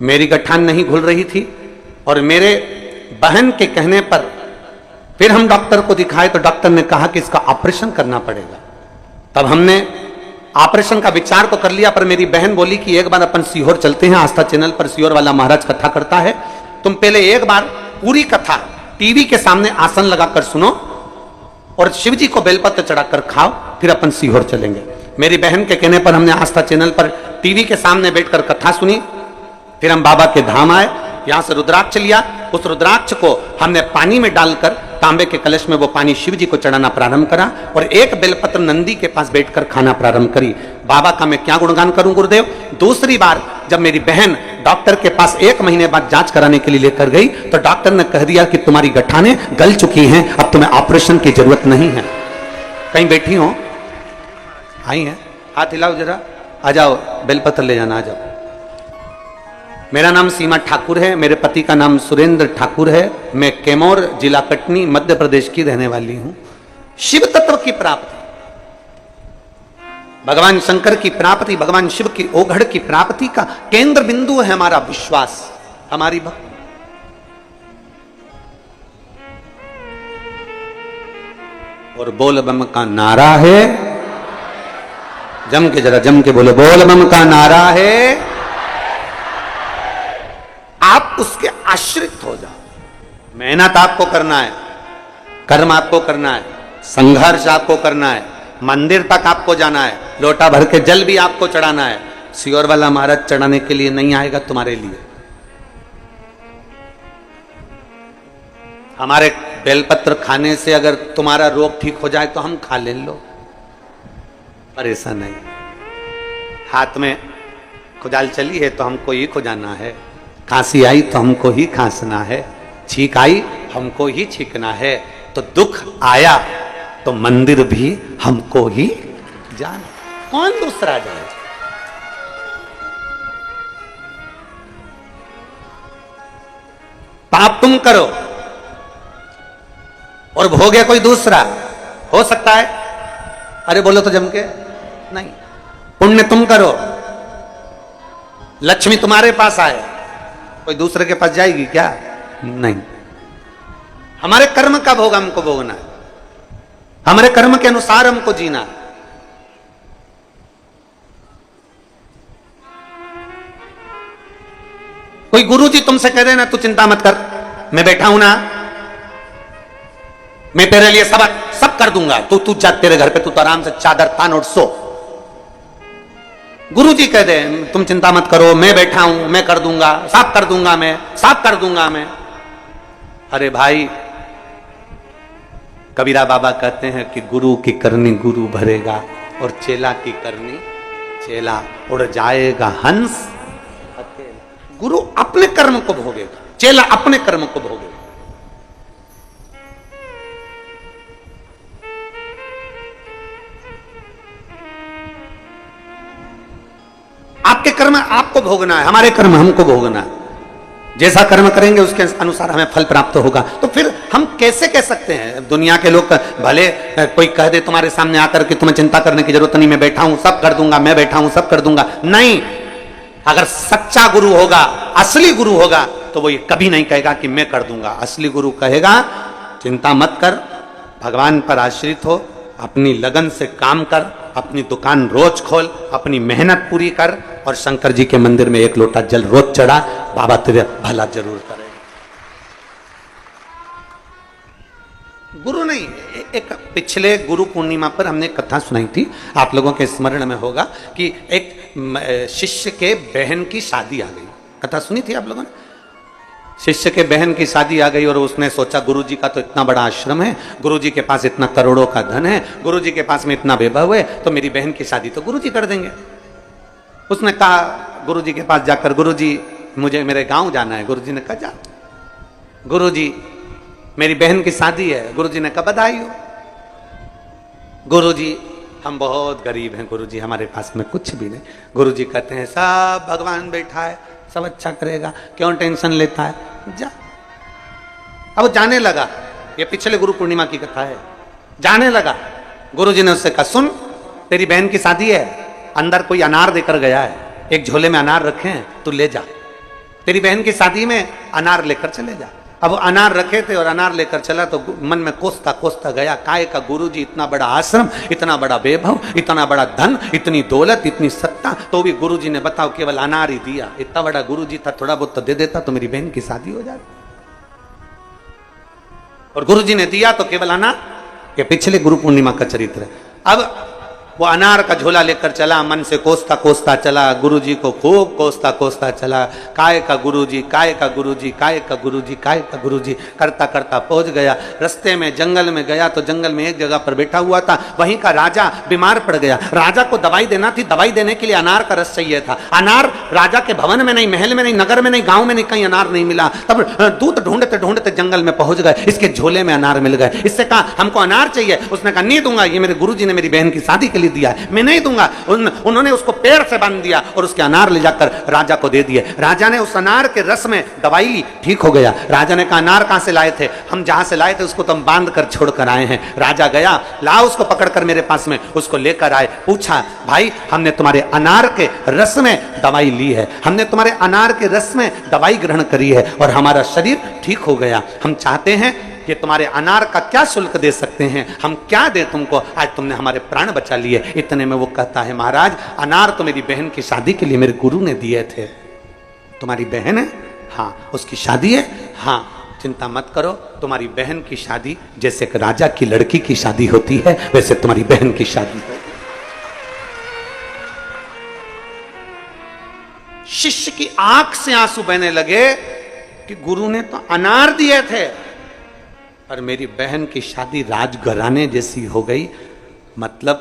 मेरी गठान नहीं घुल रही थी और मेरे बहन के कहने पर फिर हम डॉक्टर को दिखाए तो डॉक्टर ने कहा कि इसका ऑपरेशन करना पड़ेगा। तब हमने ऑपरेशन का विचार तो कर लिया, पर मेरी बहन बोली कि एक बार अपन सीहोर चलते हैं, आस्था चैनल पर सीहोर वाला महाराज कथा करता है, तुम पहले एक बार पूरी कथा टीवी के सामने आसन लगाकर सुनो और शिव जी को बेलपत्र चढ़ाकर खाओ, फिर अपन सीहोर चलेंगे। मेरी बहन के कहने पर हमने आस्था चैनल पर टीवी के सामने बैठकर कथा सुनी। फिर हम बाबा के धाम आए, यहां से रुद्राक्ष लिया, उस रुद्राक्ष को हमने पानी में डालकर तांबे के कलश में वो पानी शिव जी को चढ़ाना प्रारंभ करा और एक बेलपत्र नंदी के पास बैठकर खाना प्रारंभ करी। बाबा का मैं क्या गुणगान करूं गुरुदेव। दूसरी बार जब मेरी बहन डॉक्टर के पास 1 महीने बाद जांच कराने के लिए लेकर गई तो डॉक्टर ने कह दिया कि तुम्हारी गठाने गल चुकी हैं, अब तुम्हें ऑपरेशन की जरूरत नहीं है। कहीं बैठी हो आई हैं, हाथ हिलाओ जरा, आ जाओ, बेलपत्र ले जाना, आ जाओ। मेरा नाम सीमा ठाकुर है, मेरे पति का नाम सुरेंद्र ठाकुर है। मैं कैमोर जिला कटनी मध्य प्रदेश की रहने वाली हूं। शिव तत्व की प्राप्ति, भगवान शंकर की प्राप्ति, भगवान शिव की ओघड़ की प्राप्ति का केंद्र बिंदु है हमारा विश्वास, हमारी भक्ति। और बोल बम का नारा है, जम के जरा जम के बोलो, बोल बम का नारा है। आप उसके आश्रित हो जाओ। मेहनत आपको करना है, कर्म आपको करना है, संघर्ष आपको करना है, मंदिर तक आपको जाना है, लोटा भर के जल भी आपको चढ़ाना है। सियोर वाला महाराज चढ़ाने के लिए नहीं आएगा तुम्हारे लिए। हमारे बेलपत्र खाने से अगर तुम्हारा रोग ठीक हो जाए तो हम खा ले लो, पर ऐसा नहीं। हाथ में खुजाल चली है तो हमको ही खुजाना है, खांसी आई तो हमको ही खांसना है, छींक आई हमको ही छींकना है, तो दुख आया तो मंदिर भी हमको ही जाना, कौन दूसरा जाए। पाप तुम करो और भोगे कोई दूसरा, हो सकता है? अरे बोलो तो जम के, नहीं। पुण्य तुम करो, लक्ष्मी तुम्हारे पास आए, कोई दूसरे के पास जाएगी क्या? नहीं। हमारे कर्म का भोग हमको भोगना है, हमारे कर्म के अनुसार हमको जीना है। कोई गुरुजी तुमसे कह देना तू चिंता मत कर, मैं बैठा हूं ना, मैं तेरे लिए सब कर दूंगा, तू जा तेरे घर पे, तू तो आराम से चादर तान और सो। गुरुजी कह दे तुम चिंता मत करो, मैं बैठा हूं, मैं कर दूंगा, साफ कर दूंगा, मैं साफ कर दूंगा मैं। अरे भाई, कबीरा बाबा कहते हैं कि गुरु की करनी गुरु भरेगा और चेला की करनी चेला, उड़ जाएगा हंस अकेला। गुरु अपने कर्म को भोगेगा, चेला अपने कर्म को भोगेगा। आपके कर्म आपको भोगना है, हमारे कर्म हमको भोगना है। जैसा कर्म करेंगे उसके अनुसार हमें फल प्राप्त होगा। तो फिर हम कैसे कह सकते हैं? दुनिया के लोग भले कोई कह दे तुम्हारे सामने आकर कि तुम्हें चिंता करने की जरूरत नहीं, मैं बैठा हूं सब कर दूंगा, मैं बैठा हूं सब कर दूंगा, नहीं। अगर सच्चा गुरु होगा, असली गुरु होगा, तो वो ये कभी नहीं कहेगा कि मैं कर दूंगा। असली गुरु कहेगा चिंता मत कर, भगवान पर आश्रित हो, अपनी लगन से काम कर, अपनी दुकान रोज खोल, अपनी मेहनत पूरी कर, और शंकर जी के मंदिर में एक लोटा जल रोज चढ़ा, बाबा तेरे भला जरूर करेगा। गुरु नहीं। एक पिछले गुरु पूर्णिमा पर हमने कथा सुनाई थी, आप लोगों के स्मरण में होगा कि एक शिष्य के बहन की शादी आ गई। कथा सुनी थी आप लोगों ने? शिष्य के बहन की शादी आ गई और उसने सोचा गुरुजी का तो इतना बड़ा आश्रम है, गुरुजी के पास इतना करोड़ों का धन है, गुरुजी के पास में इतना वैभव है, तो मेरी बहन की शादी तो गुरुजी कर देंगे। उसने कहा गुरुजी के पास जाकर, गुरुजी मुझे मेरे गांव जाना है। गुरुजी ने कहा जा। गुरुजी मेरी बहन की शादी है। गुरुजी ने कहा बधाई हो। गुरुजी हम बहुत गरीब हैं गुरुजी, हमारे पास में कुछ भी नहीं। गुरुजी कहते हैं सब भगवान बैठा है, सब अच्छा करेगा, क्यों टेंशन लेता है, जा। अब जाने लगा, ये पिछले गुरु पूर्णिमा की कथा है। जाने लगा, गुरुजी ने उससे कहा सुन, तेरी बहन की शादी है, अंदर कोई अनार देकर गया है, एक झोले में अनार रखे हैं, तू ले जा। तेरी बहन की शादी में अनार लेकर चले जा। अब अनार रखे थे और अनार लेकर चला तो मन में कोसता कोसता गया, काय का गुरुजी, इतना बड़ा आश्रम, इतना बड़ा वैभव, इतना बड़ा धन, इतनी दौलत, इतनी सत्ता, तो भी गुरुजी ने बताओ केवल अनार ही दिया। इतना बड़ा गुरुजी था, थोड़ा बहुत तो दे देता तो मेरी बहन की शादी हो जाती। और गुरुजी ने दिया तो केवल अनार। ये पिछले गुरु पूर्णिमा का चरित्र है। अब वो अनार का झोला लेकर चला, मन से कोसता कोसता चला, गुरुजी को खूब कोसता कोसता चला। काय का गुरुजी, काय का गुरुजी, काय का गुरुजी, काय का गुरुजी करता करता पहुंच गया। रास्ते में जंगल में गया तो जंगल में एक जगह पर बैठा हुआ था, वहीं का राजा बीमार पड़ गया। राजा को दवाई देना थी, दवाई देने के लिए अनार का रस चाहिए था। अनार राजा के भवन में नहीं, महल में नहीं, नगर में नहीं, गांव में नहीं, कहीं अनार नहीं मिला। तब दूत ढूंढते ढूंढते जंगल में पहुंच गए, इसके झोले में अनार मिल गए। इससे कहा हमको अनार चाहिए। उसने कहा नहीं दूंगा, ये मेरे गुरुजी ने मेरी बहन की शादी के लिए लिए दिया है, मैं नहीं दूंगा। उन्होंने उसको पेड़ से बांध दिया और उसके अनार ले जाकर राजा को दे दिए। राजा ने उस अनार के रस में दवाई ली, ठीक हो गया। राजा ने कहा अनार कहां से लाए थे? हम जहां से लाए थे उसको तो हम बांध कर छोड़ कर आए हैं। राजा गया, ला उसको पकड़कर मेरे पास में, उसको लेकर आए। पूछा भाई हमने तुम्हारे अनार के रस में दवाई ली है, हमने तुम्हारे अनार के रस में दवाई ग्रहण करी है और हमारा शरीर ठीक हो गया। हम चाहते हैं कि तुम्हारे अनार का क्या शुल्क दे सकते हैं, हम क्या दें तुमको, आज तुमने हमारे प्राण बचा लिए। इतने में वो कहता है महाराज अनार तो मेरी बहन की शादी के लिए मेरे गुरु ने दिए थे। तुम्हारी बहन है? हाँ। उसकी शादी है? हाँ। चिंता मत करो, तुम्हारी बहन की शादी जैसे एक राजा की लड़की की शादी होती है वैसे तुम्हारी बहन की शादी होगी। शिष्य की आंख से आंसू बहने लगे कि गुरु ने तो अनार दिए थे पर मेरी बहन की शादी राजघराने जैसी हो गई। मतलब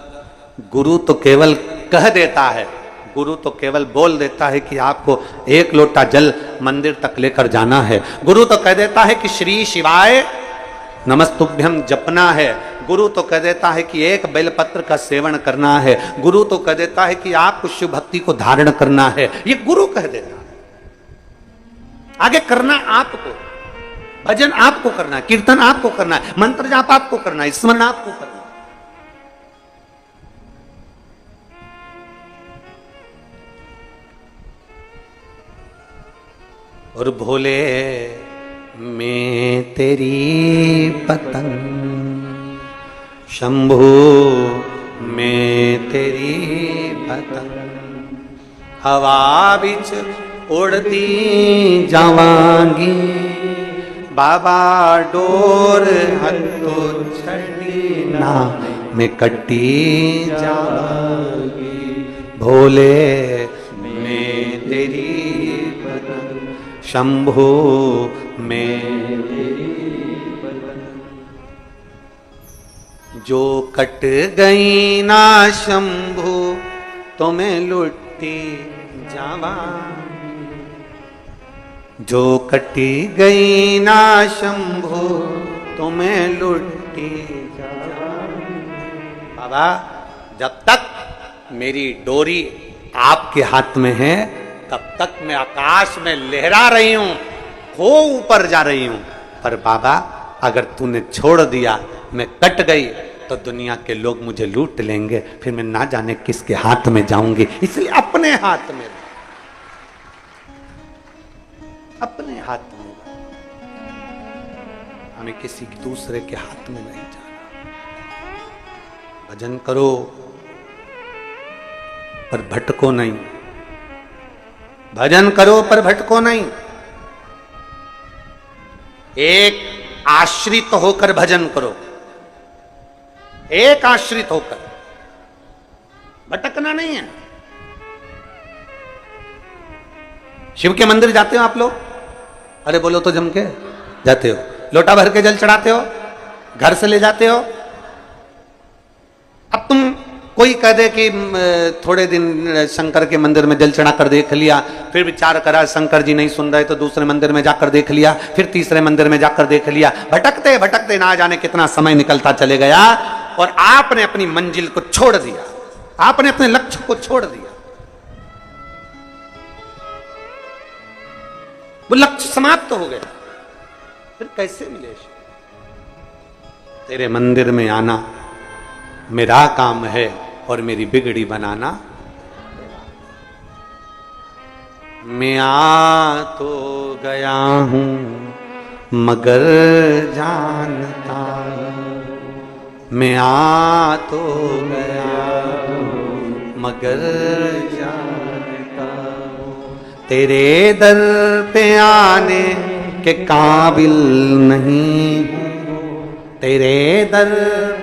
गुरु तो केवल कह देता है, गुरु तो केवल बोल देता है कि आपको एक लोटा जल मंदिर तक लेकर जाना है। गुरु तो कह देता है कि श्री शिवाय नमस्तुभ्यम जपना है। गुरु तो कह देता है कि एक बेलपत्र का सेवन करना है। गुरु तो कह देता है कि आपको शिव भक्ति को धारण करना है। ये गुरु कह देता है। आगे करना आपको, भजन आपको करना है, कीर्तन आपको करना है, मंत्र जाप आपको करना है, स्मरण आपको करना है। और भोले मैं तेरी पतंग, शंभू मैं तेरी पतंग, हवा बिच उड़ती जावांगी, बाबा डोर हथो छड़ी ना मैं कट्टी जावांगी। भोले मैं तेरी पतंग, शंभू मैं तेरी पतंग, जो कट गई ना शंभू तो मैं लुट्टी जावांगी, जो कटी गई ना शंभू तो मैं लुट्टी जावांगी। बाबा जब तक मेरी डोरी आपके हाथ में है तब तक मैं आकाश में लहरा रही हूं, हो ऊपर जा रही हूं। पर बाबा अगर तूने छोड़ दिया, मैं कट गई तो दुनिया के लोग मुझे लूट लेंगे, फिर मैं ना जाने किसके हाथ में जाऊंगी। इसलिए अपने हाथ में, अपने हाथ में, हमें किसी दूसरे के हाथ में नहीं जाना। भजन करो पर भटको नहीं, भजन करो पर भटको नहीं। एक आश्रित होकर भजन करो, एक आश्रित होकर, भटकना नहीं है। शिव के मंदिर जाते हो आप लोग? अरे बोलो तो जम के जाते हो। लोटा भर के जल चढ़ाते हो, घर से ले जाते हो। अब तुम कोई कह दे कि थोड़े दिन शंकर के मंदिर में जल चढ़ा कर देख लिया, फिर विचार करा शंकर जी नहीं सुन रहे तो दूसरे मंदिर में जाकर देख लिया, फिर तीसरे मंदिर में जाकर देख लिया। भटकते भटकते ना जाने कितना समय निकलता चले गया और आपने अपनी मंजिल को छोड़ दिया, आपने अपने लक्ष्य को छोड़ दिया। वो लक्ष्य समाप्त हो गया, फिर कैसे मिले? तेरे मंदिर में आना मेरा काम है और मेरी बिगड़ी बनाना। मैं आ तो गया हूं मगर जानता हूं, मैं आ तो गया हूं मगर जानता हूं, तेरे दर पे आने के काबिल नहीं, तेरे दर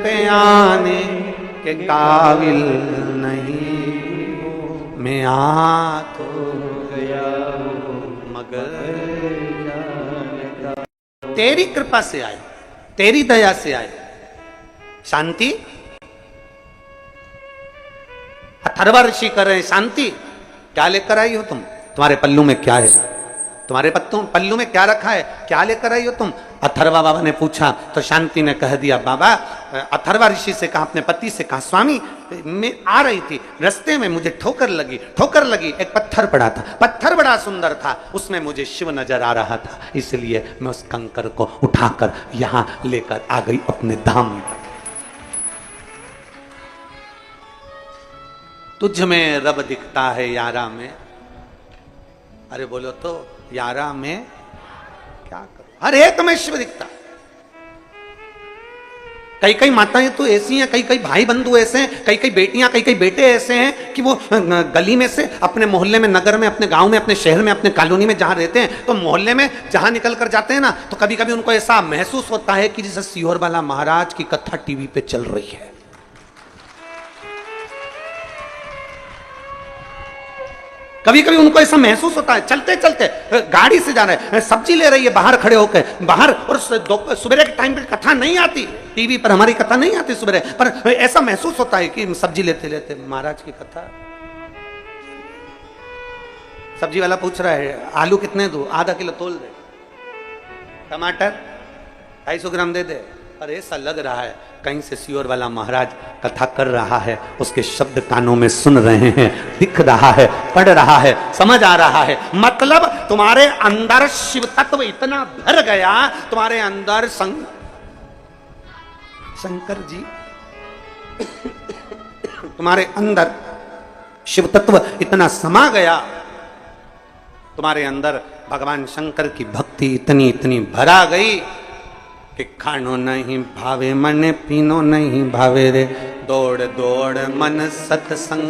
पे आने के काबिल नहीं, मैं आ तो गया मगर तेरी कृपा से आए, तेरी दया से आए। शांति अथर्व ऋषि कर रहे हैं, शांति क्या लेकर आई हो तुम? तुम्हारे पल्लू में क्या है? तुम्हारे पल्लू में क्या रखा है? क्या लेकर आई हो तुम? अथर्वा बाबा ने पूछा तो शांति ने कह दिया बाबा अथर्वा ऋषि से कहा, अपने पति से कहा, स्वामी मैं आ रही थी, रास्ते में मुझे ठोकर लगी, एक पत्थर पड़ा था, पत्थर बड़ा सुंदर था, उसमें मुझे शिव नजर आ रहा था, इसलिए मैं उस कंकर को उठाकर यहां लेकर आ गई अपने धाम पर। तुझ में रब दिखता है यारा में। अरे बोलो तो यारा में क्या करूं, हर एक में शिव दिखता। कई कई माताएं तो ऐसी हैं, कई कई भाई बंधु ऐसे हैं, कई कई बेटियां, कई कई बेटे ऐसे हैं कि वो गली में से अपने मोहल्ले में, नगर में, अपने गांव में, अपने शहर में, अपने कॉलोनी में जहां रहते हैं, तो मोहल्ले में जहां निकल कर जाते हैं ना, तो कभी कभी उनको ऐसा महसूस होता है कि जैसे सीहोर वाला महाराज की कथा टीवी पे चल रही है। कभी कभी उनको ऐसा महसूस होता है, चलते चलते गाड़ी से जा रहे हैं, सब्जी ले रही है बाहर खड़े होकर बाहर, और सुबह के टाइम पे कथा नहीं आती टीवी पर, हमारी कथा नहीं आती सुबह, पर ऐसा महसूस होता है कि सब्जी लेते लेते महाराज की कथा। सब्जी वाला पूछ रहा है आलू कितने दूं, आधा किलो तोल दे, टमाटर 250 ग्राम दे दे। पर ऐसा लग रहा है कहीं से सीहोर वाला महाराज कथा कर रहा है, उसके शब्द कानों में सुन रहे हैं, दिख रहा है, पढ़ रहा है, समझ आ रहा है। मतलब तुम्हारे अंदर शिव तत्व इतना भर गया, तुम्हारे अंदर शंकर जी तुम्हारे अंदर शिव तत्व इतना समा गया, तुम्हारे अंदर भगवान शंकर की भक्ति इतनी इतनी भरा गई कि खानो नहीं भावे मन, पीनो नहीं भावे रे, दौड़ दौड़ मन सत्संग।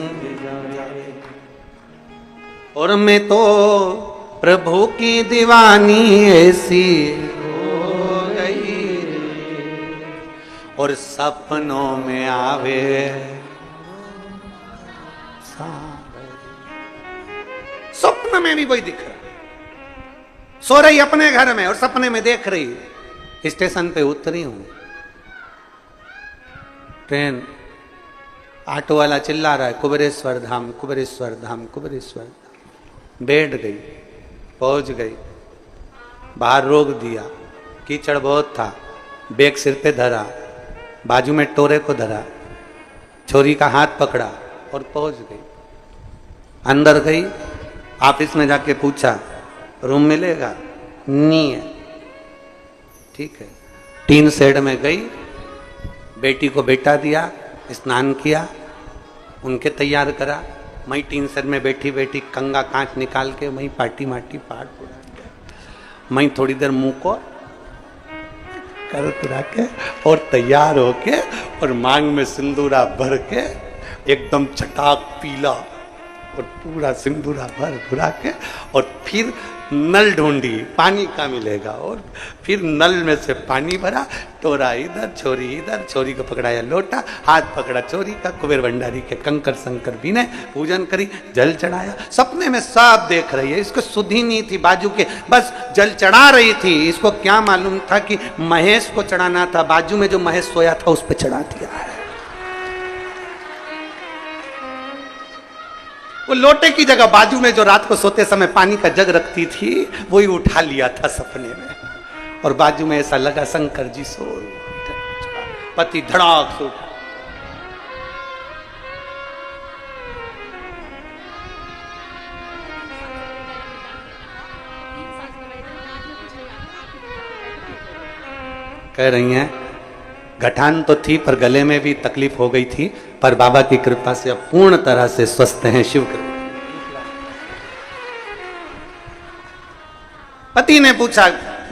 और मैं तो प्रभु की दीवानी ऐसी हो गई, और सपनों में आवे स्वप्न में भी वही दिख रहा, सो रही अपने घर में और सपने में देख रही। स्टेशन पे उतरी हूं, ट्रेन, ऑटो वाला चिल्ला रहा है कुबेरेश्वर धाम, कुबेरेश्वर धाम, कुबेरेश्वर धाम। बैठ गई, पहुंच गई, बाहर रोक दिया, कीचड़ बहुत था, बैग सिर पे धरा, बाजू में टोरे को धरा, छोरी का हाथ पकड़ा और पहुंच गई। अंदर गई, ऑफिस में जाके पूछा रूम मिलेगा, नहीं है, ठीक है। टीन शेड में गई, बेटी को बेटा दिया, स्नान किया, उनके तैयार करा, मैं टीन शेड में बैठी बैठी कंगा कांच निकाल के वहीं पार्टी माटी पाट पुरा दिया। मैं थोड़ी देर मुंह को कर पुरा के और तैयार होके और मांग में सिंदूरा भर के एकदम चटाक पीला और पूरा सिंदूरा भर भुरा के, और फिर नल ढूंढी पानी का मिलेगा, और फिर नल में से पानी भरा, टोरा इधर, छोरी इधर, छोरी को पकड़ाया लोटा, हाथ पकड़ा छोरी का, कुबेर भंडारी के कंकर शंकर बीने, पूजन करी, जल चढ़ाया। सपने में सब देख रही है, इसको सुधी नहीं थी बाजू के, बस जल चढ़ा रही थी। इसको क्या मालूम था कि महेश को चढ़ाना था, बाजू में जो महेश सोया था उस पर चढ़ा दिया है। वो लोटे की जगह बाजू में जो रात को सोते समय पानी का जग रखती थी, वही उठा लिया था सपने में, और बाजू में ऐसा लगा शंकर जी सो, पति धड़ाक से उठा। कह रही हैं गठान तो थी पर गले में भी तकलीफ हो गई थी, पर बाबा की कृपा से अब पूर्ण तरह से स्वस्थ हैं। शिव कृपा। पति ने पूछा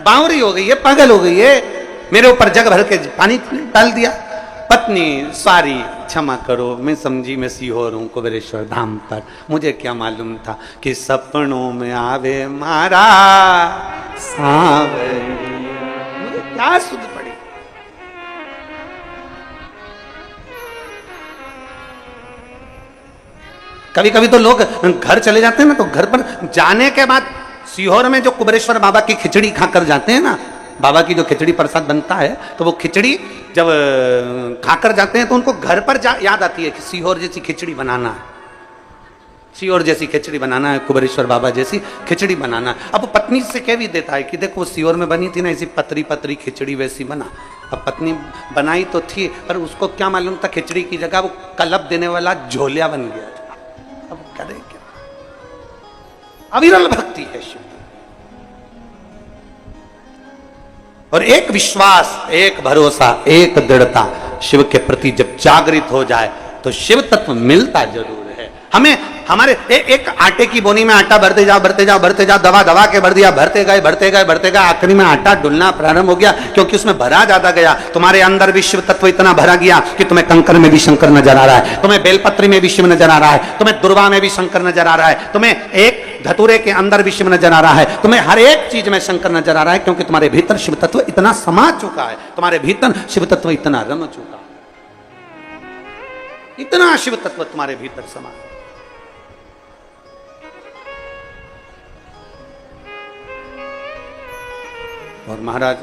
बावरी हो गई है, पागल हो गई है, मेरे ऊपर जग भर के पानी डाल दिया। पत्नी सारी क्षमा करो, मैं समझी मैं सीहोर हूं कुबेरेश्वर धाम पर, मुझे क्या मालूम था कि सपनों में आवे मारा सांवरिया। मुझे क्या सुध पड़ी। कभी कभी तो लोग घर चले जाते हैं ना, तो घर पर जाने के बाद सीहोर में जो कुबेरेश्वर बाबा की खिचड़ी खाकर जाते हैं ना, बाबा की जो खिचड़ी प्रसाद बनता है, तो वो खिचड़ी जब खाकर जाते हैं तो उनको घर पर याद आती है कि सीहोर जैसी खिचड़ी बनाना है, सीहोर जैसी खिचड़ी बनाना है, कुबेरेश्वर बाबा जैसी खिचड़ी बनाना है। अब वो पत्नी से कह भी देता है कि देखो सीहोर में बनी थी ना ऐसी पतरी पतरी खिचड़ी, वैसी बना। अब पत्नी बनाई तो थी, पर उसको क्या मालूम था खिचड़ी की जगह वो कलब देने वाला झोलिया बन गया था। अब करे क्या? अविरल भक्ति है शिव, और एक विश्वास, एक भरोसा, एक दृढ़ता शिव के प्रति जब जागृत हो जाए तो शिव तत्व मिलता जरूर है हमें। हमारे एक आटे की बोनी में आटा भरते जाओ भरते जाओ भरते जाओ, दबा दबा के भर दिया, भरते गए भरते गए भरते गए, आखिरी में आटा डुलना प्रारंभ हो गया, क्योंकि उसमें भरा ज्यादा गया। तुम्हारे अंदर भी शिव तत्व इतना भरा गया कि तुम्हें कंकर में भी शंकर नजर आ रहा है, तुम्हें बेलपत्री में भी शिव नजर आ रहा है, तुम्हें दुर्वा में भी शंकर नजर आ रहा है, तुम्हें एक धतूरे के अंदर भी शिव नजर आ रहा है, तुम्हें हर एक चीज में शंकर नजर आ रहा है, क्योंकि तुम्हारे भीतर शिव तत्व इतना समा चुका है, तुम्हारे भीतर शिव तत्व इतना रम चुका है, इतना शिव तत्व तुम्हारे भीतर समा। और महाराज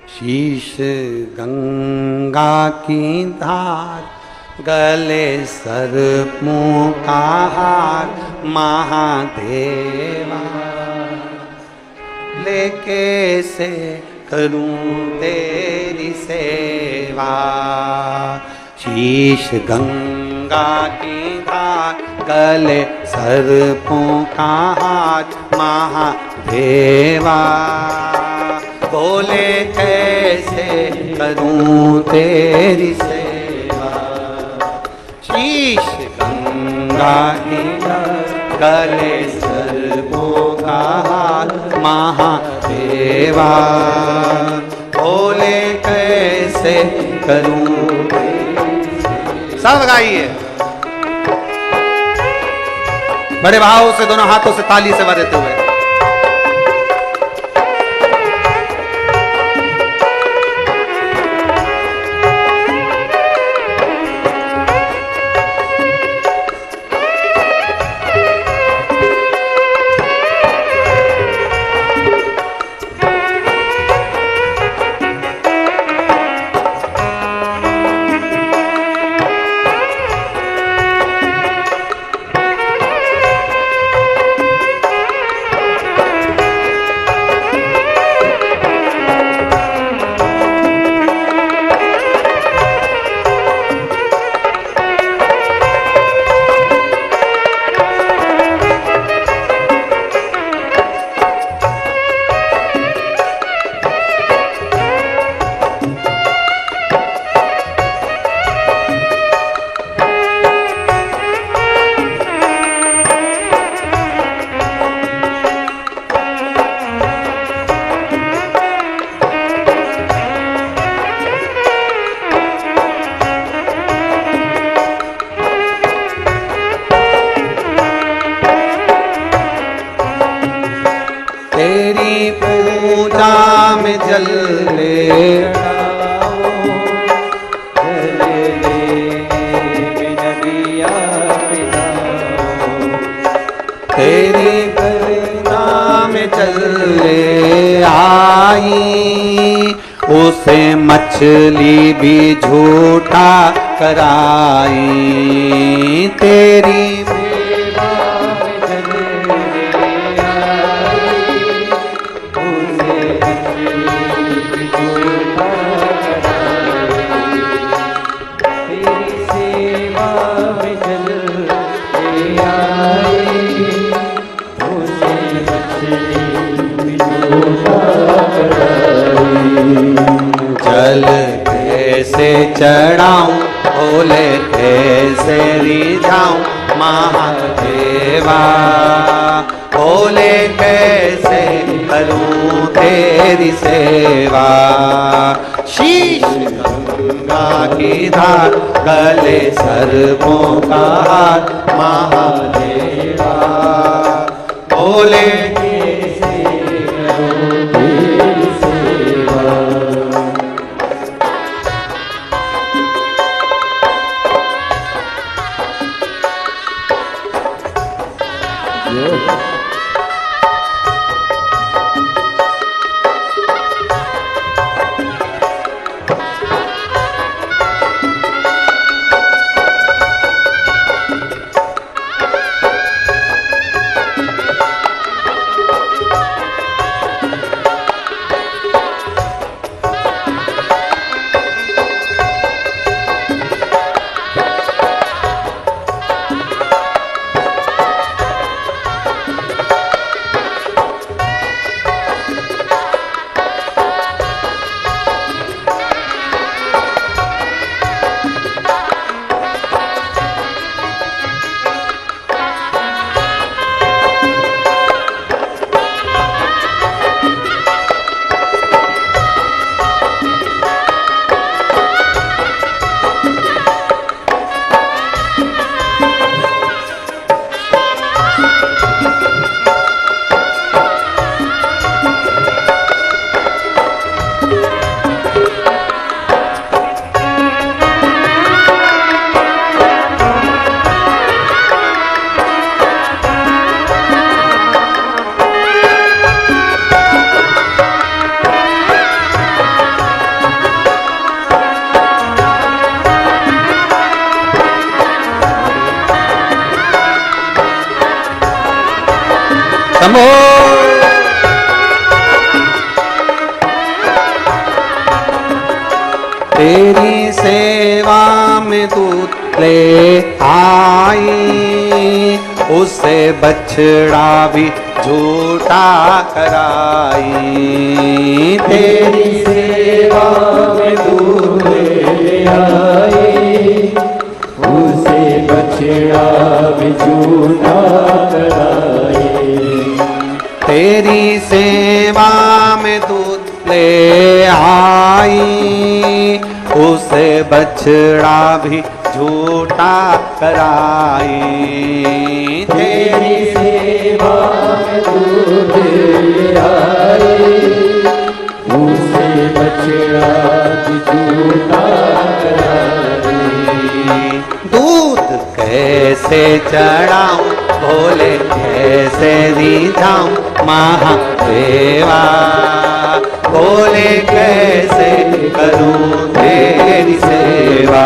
शीश गंगा की धार, गले सर्पों का हार, महादेवा लेके से करूं तेरी सेवा। शीश गंगा की धार, गले सर्पों का हाथ, महादेवा बोले कैसे करूं तेरी सेवा। शीश गंगा की धार, गले सर्पों का हाथ, महादेवा बोले कैसे करूं। सब गाइए बड़े भाव से, दोनों हाथों से ताली से बजाते हुए। तेरी पूजा में जल ले तेरी पूजा में जल ले आई, उसे मछली भी झूठा कराई। तेरी जल कैसे चढ़ाऊं, भोले कैसे रिझाऊं, महादेवा भोले कैसे करूं तेरी सेवा। शीश गंगा की धार, गले सर्पों का हार, महादेवा भोले कैसे करूं तेरी सेवा। तेरी सेवा में दूध ले आई, उसे बछड़ा भी झूठा कराई। तेरी सेवा में दूध ले आई, उसे बछड़ा भी झूठा कराई। तेरी सेवा में दूध ले आई, उसे बछड़ा भी झूठा कराई। तेरी सेवा में दूध ले आई, उसे बछड़ा भी झूठा कराई। दूध कैसे चढ़ाऊं भोले कैसे रिझाऊं महादेवा, भोले कैसे करूं तेरी सेवा।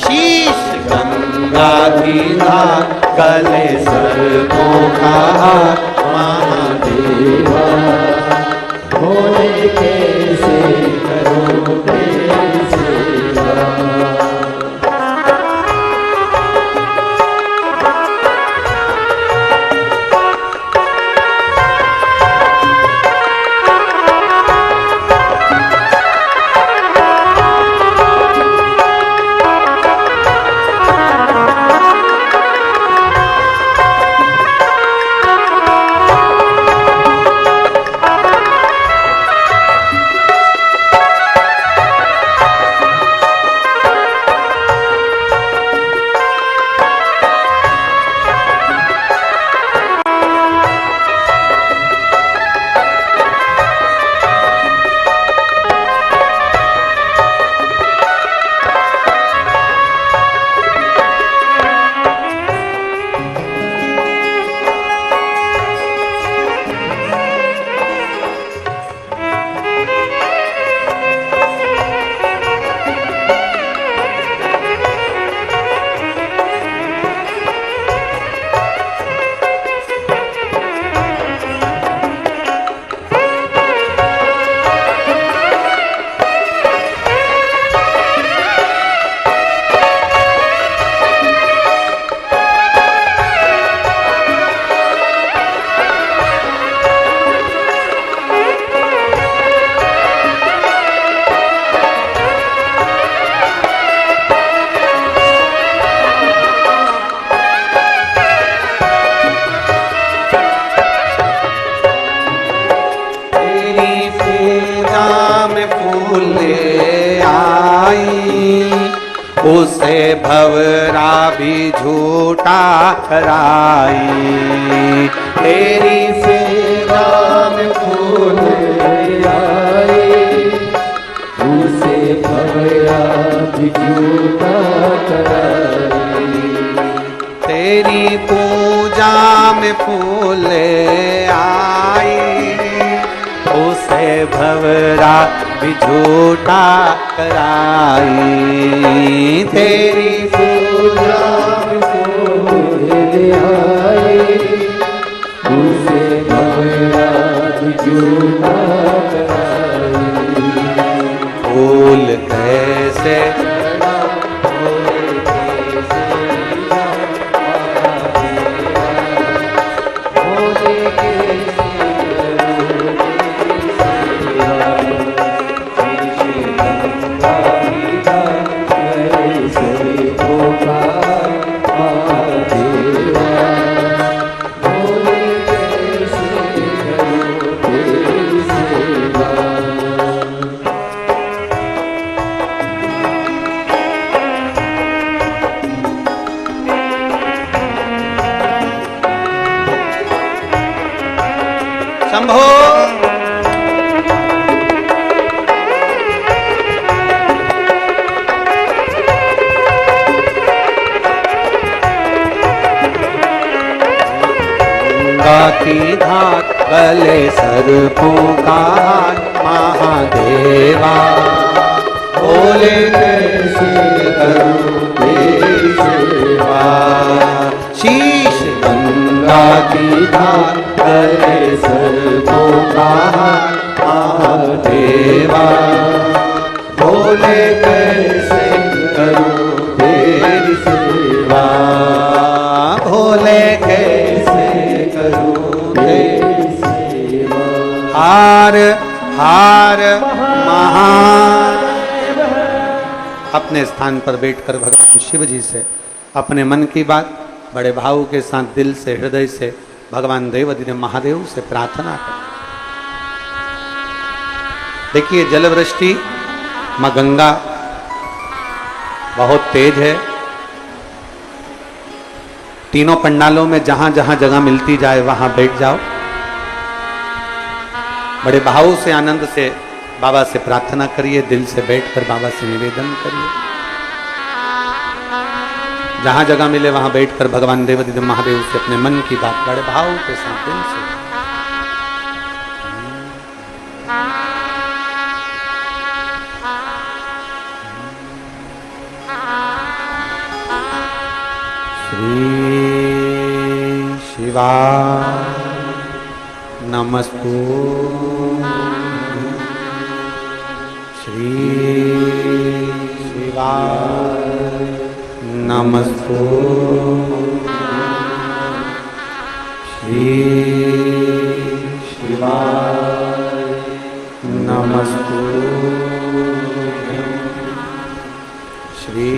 शीश गंगा की धार गले सर्पों का हार महादेवा, भोले कैसे करूं तेरी सेवा। उसे भवरा भी झूठा कराई। तेरी सेवा में फूल आई, उसे भवरा भी झूठा कराई। तेरी पूजा में फूल आई, उसे भवरा भी झूठा कराई। तेरी पूजा में फूल आई, उसे भवरा भी झूठा कराई। फूल कैसे शंभो गंगा की धार गले सर्पों का हार महादेवा, भोले कैसे करूं तेरी सेवा। शीश गंगा की धार गले सर्पों का हार महादेवा, भोले हार हार महादेव। अपने स्थान पर बैठकर भगवान शिव जी से अपने मन की बात बड़े भाव के साथ दिल से हृदय से भगवान देवाधिदेव महादेव से प्रार्थना करें। देखिए जलवृष्टि मां गंगा बहुत तेज है। तीनों पंडालों में जहां जहां जगह मिलती जाए वहां बैठ जाओ। बड़े भाव से आनंद से बाबा से प्रार्थना करिए, दिल से बैठकर बाबा से निवेदन करिए। जहां जगह मिले वहां बैठकर भगवान देवाधिदेव महादेव से अपने मन की बात बड़े भाव के साथ दिल से। श्री शिवाय नमस्तु। श्री शिवाय नमस्तु। श्री शिवाय नमस्तु। श्री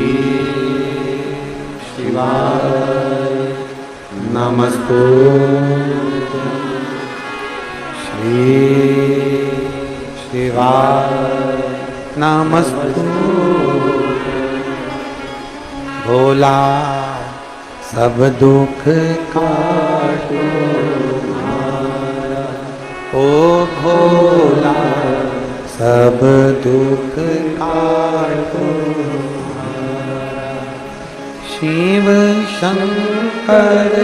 शिवाय नमस्तु। श्री शिवाय नमस्तु। भोला सब दुख काटो हमारा, ओ भोला सब दुख काटो हमारा। शिव शंकर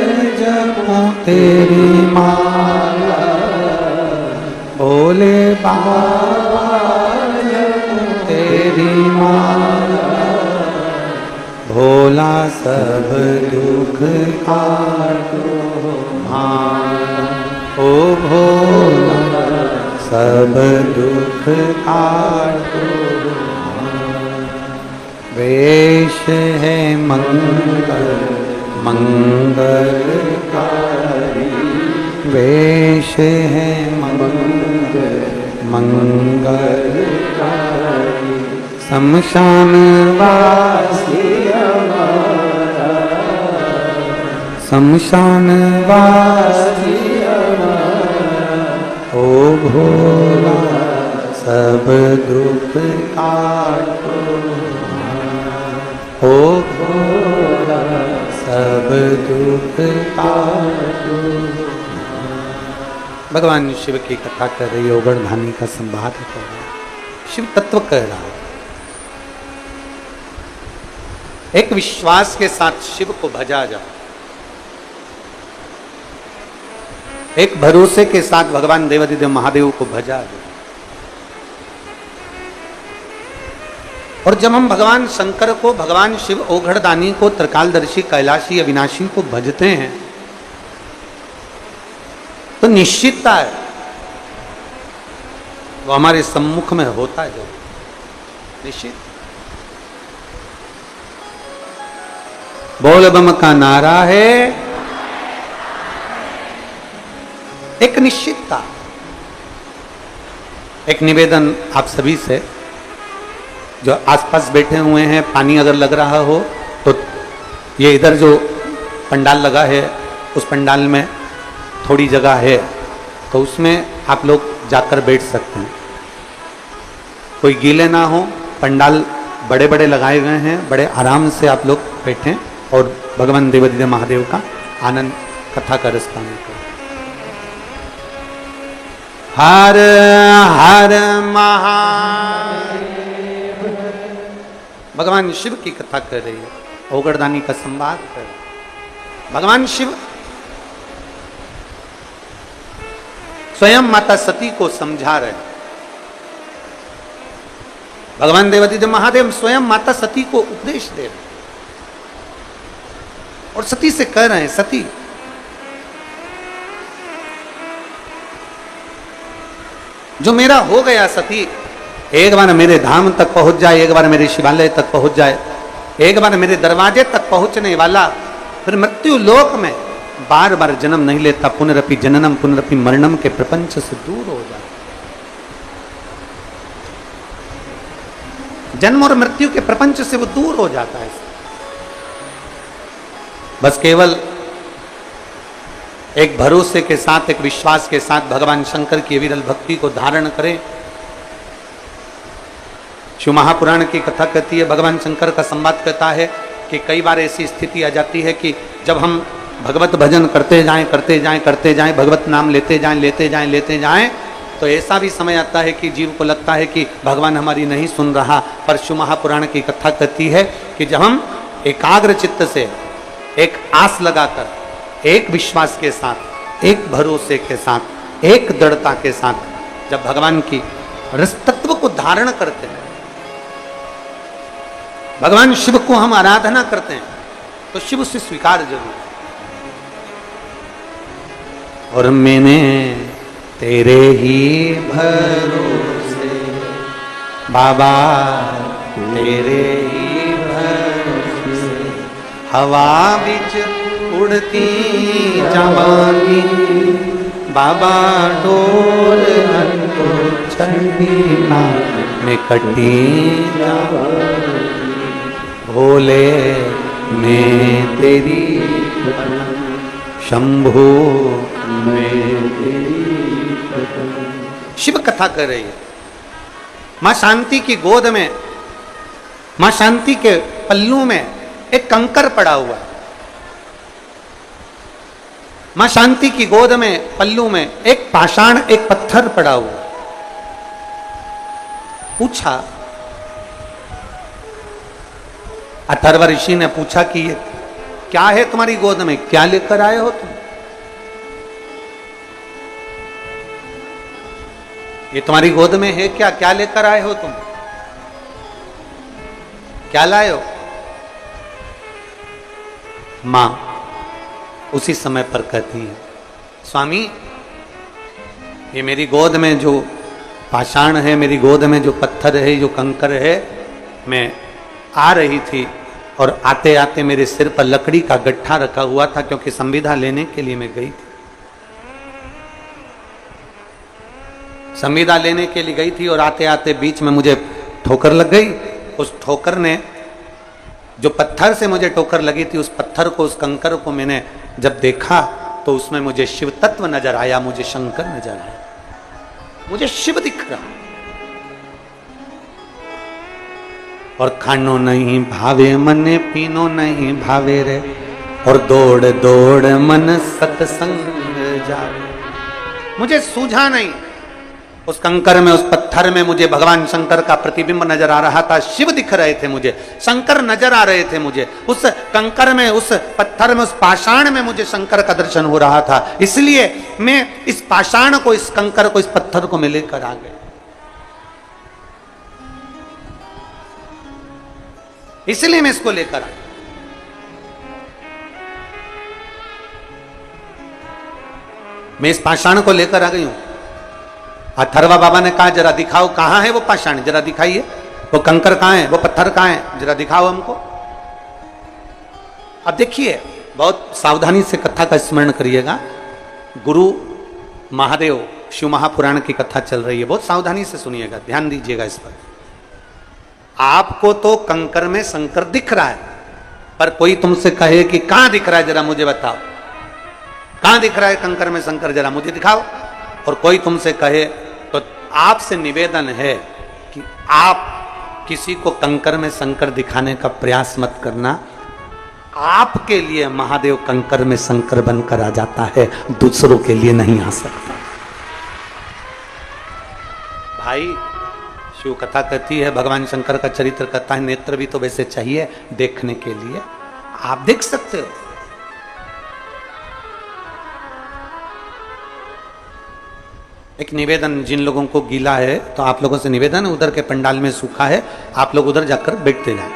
जपो तेरी माला, भोले बाबा जपो तेरी माला। भोला सब दुख काटो हमारा, ओ भोला सब दुख काटो हमारा। वेश है मंगल मंगलकारी, वेश है मंगल मंगलकारी। शमशान वासी हमारा, शमशान वासी हमारा। ओ भोला सब दुख काटो हमारा, ओ भोला सब दुख काटो। भगवान शिव की कथा कर रही है, ओगढ़धानी का संवाद कर रहा है, शिव तत्व कह रहा है। एक विश्वास के साथ शिव को भजा जाए, एक भरोसे के साथ भगवान देवाधिदेव महादेव को भजा जाए। और जब हम भगवान शंकर को, भगवान शिव ओघड़दानी को, त्रिकालदर्शी कैलाशी अविनाशी को भजते हैं तो निश्चितता है वो हमारे सम्मुख में होता है। जब निश्चित बोल बम का नारा है, एक निश्चितता। एक निवेदन आप सभी से जो आसपास बैठे हुए हैं, पानी अगर लग रहा हो तो ये इधर जो पंडाल लगा है उस पंडाल में थोड़ी जगह है तो उसमें आप लोग जाकर बैठ सकते हैं। कोई गीले ना हो, पंडाल बड़े बड़े लगाए गए हैं, बड़े आराम से आप लोग बैठें और भगवान देवाधिदेव महादेव का आनंद कथा का रस पान करें। हर हर महादेव। भगवान शिव की कथा कर रही है, ओगढ़दानी का संवाद कर रही है। भगवान शिव स्वयं माता सती को समझा रहे हैं। भगवान देवाधिदेव महादेव स्वयं माता सती को उपदेश दे रहे हैं और सती से कह रहे हैं, सती जो मेरा हो गया सती, एक बार मेरे धाम तक पहुंच जाए, एक बार मेरे शिवालय तक पहुंच जाए, एक बार मेरे दरवाजे तक पहुंचने वाला फिर मृत्यु लोक में बार बार जन्म नहीं लेता, पुनरपि जननम पुनरपि मरणम के प्रपंच से दूर हो जाए। जन्म और मृत्यु के प्रपंच से वो दूर हो जाता है। बस केवल एक भरोसे के साथ, एक विश्वास के साथ भगवान शंकर की विरल भक्ति को धारण करें। शिव महापुराण की कथा कहती है, भगवान शंकर का संवाद कहता है कि कई बार ऐसी स्थिति आ जाती है कि जब हम भगवत भजन करते जाएं, भगवत नाम लेते जाएं, तो ऐसा भी समय आता है कि जीव को लगता है कि भगवान हमारी नहीं सुन रहा। पर शिव महापुराण की कथा कहती है कि जब हम एकाग्र चित्त से, एक आस लगाकर, एक विश्वास के साथ, एक भरोसे के साथ, एक दृढ़ता के साथ जब भगवान की रस तत्व को धारण करते हैं, भगवान शिव को हम आराधना करते हैं, तो शिव उसे स्वीकार जरूर। और मैंने तेरे ही भरोसे बाबा, तेरे ही भरोसे हवा बिच उड़ती जावांगी बाबा, डोल में कटी भोले मैं तेरी, शंभो मैं तेरी। शिव कथा कर रही है। मां शांति की गोद में, मां शांति के पल्लू में एक कंकर पड़ा हुआ है। मां शांति की गोद में, पल्लू में एक पाषाण, एक पत्थर पड़ा हुआ है। पूछा, अथर्व ऋषि ने पूछा कि ये क्या है तुम्हारी गोद में, क्या लेकर आए हो तुम? ये तुम्हारी गोद में है क्या, क्या लेकर आए हो तुम, क्या लाए हो? मां उसी समय पर कहती है, स्वामी ये मेरी गोद में जो पाषाण है, मेरी गोद में जो पत्थर है, जो कंकर है, मैं आ रही थी और आते आते मेरे सिर पर लकड़ी का गट्ठा रखा हुआ था, क्योंकि संविदा लेने के लिए मैं गई थी। संविदा लेने के लिए गई थी और आते आते बीच में मुझे ठोकर लग गई। उस ठोकर ने, जो पत्थर से मुझे ठोकर लगी थी, उस पत्थर को, उस कंकर को मैंने जब देखा तो उसमें मुझे शिव तत्व नजर आया, मुझे शंकर नजर आया, मुझे शिव दिख रहा। और खानो नहीं भावे मने, पीनो नहीं भावे रे, और दौड़ दौड़ मन सत्संग जावे। मुझे सूझा नहीं, उस कंकर में, उस पत्थर में मुझे भगवान शंकर का प्रतिबिंब नजर आ रहा था, शिव दिख रहे थे मुझे, शंकर नजर आ रहे थे मुझे। उस कंकर में, उस पत्थर में, उस पाषाण में मुझे शंकर का दर्शन हो रहा था। इसलिए मैं इस पाषाण को, इस कंकर को, इस पत्थर को मैं लेकर आ गया। इसलिए मैं इसको लेकर आया। मैं इस पाषाण को लेकर आ गई हूं। अथर्वा बाबा ने कहा, जरा दिखाओ कहां है वो पाषाण, जरा दिखाइए, वो कंकर कहां है, वो पत्थर कहां है, जरा दिखाओ हमको। अब देखिए, बहुत सावधानी से कथा का स्मरण करिएगा। गुरु महादेव शिव महापुराण की कथा चल रही है, बहुत सावधानी से सुनिएगा, ध्यान दीजिएगा इस पर। आपको तो कंकर में शंकर दिख रहा है, पर कोई तुमसे कहे कि कहां दिख रहा है, जरा मुझे बताओ, कहां दिख रहा है कंकर में शंकर, जरा मुझे दिखाओ। और कोई तुमसे कहे तो आपसे निवेदन है कि आप किसी को कंकर में शंकर दिखाने का प्रयास मत करना। आपके लिए महादेव कंकर में शंकर बनकर आ जाता है, दूसरों के लिए नहीं आ सकता। भाई शिव कथा कहती है, भगवान शंकर का चरित्र कहता है, नेत्र भी तो वैसे चाहिए देखने के लिए। आप देख सकते हो। एक निवेदन, जिन लोगों को गीला है तो आप लोगों से निवेदन है, उधर के पंडाल में सूखा है, आप लोग उधर जाकर बैठते जाए।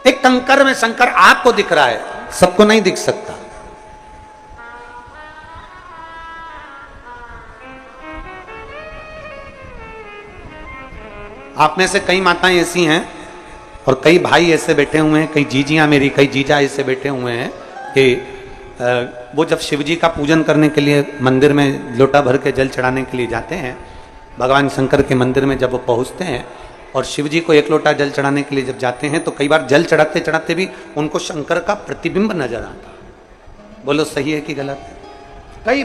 एक कंकर में शंकर आपको दिख रहा है, सबको नहीं दिख सकता। आप में से कई माताएं ऐसी हैं और कई भाई ऐसे बैठे हुए हैं, कई जीजियां मेरी, कई जीजा ऐसे बैठे हुए हैं कि वो जब शिव जी का पूजन करने के लिए मंदिर में लोटा भर के जल चढ़ाने के लिए जाते हैं, भगवान शंकर के मंदिर में जब वो पहुंचते हैं और शिव जी को एक लोटा जल चढ़ाने के लिए जब जाते हैं तो कई बार जल चढ़ाते चढ़ाते भी उनको शंकर का प्रतिबिंब नजर आता। बोलो सही है कि गलत है? कई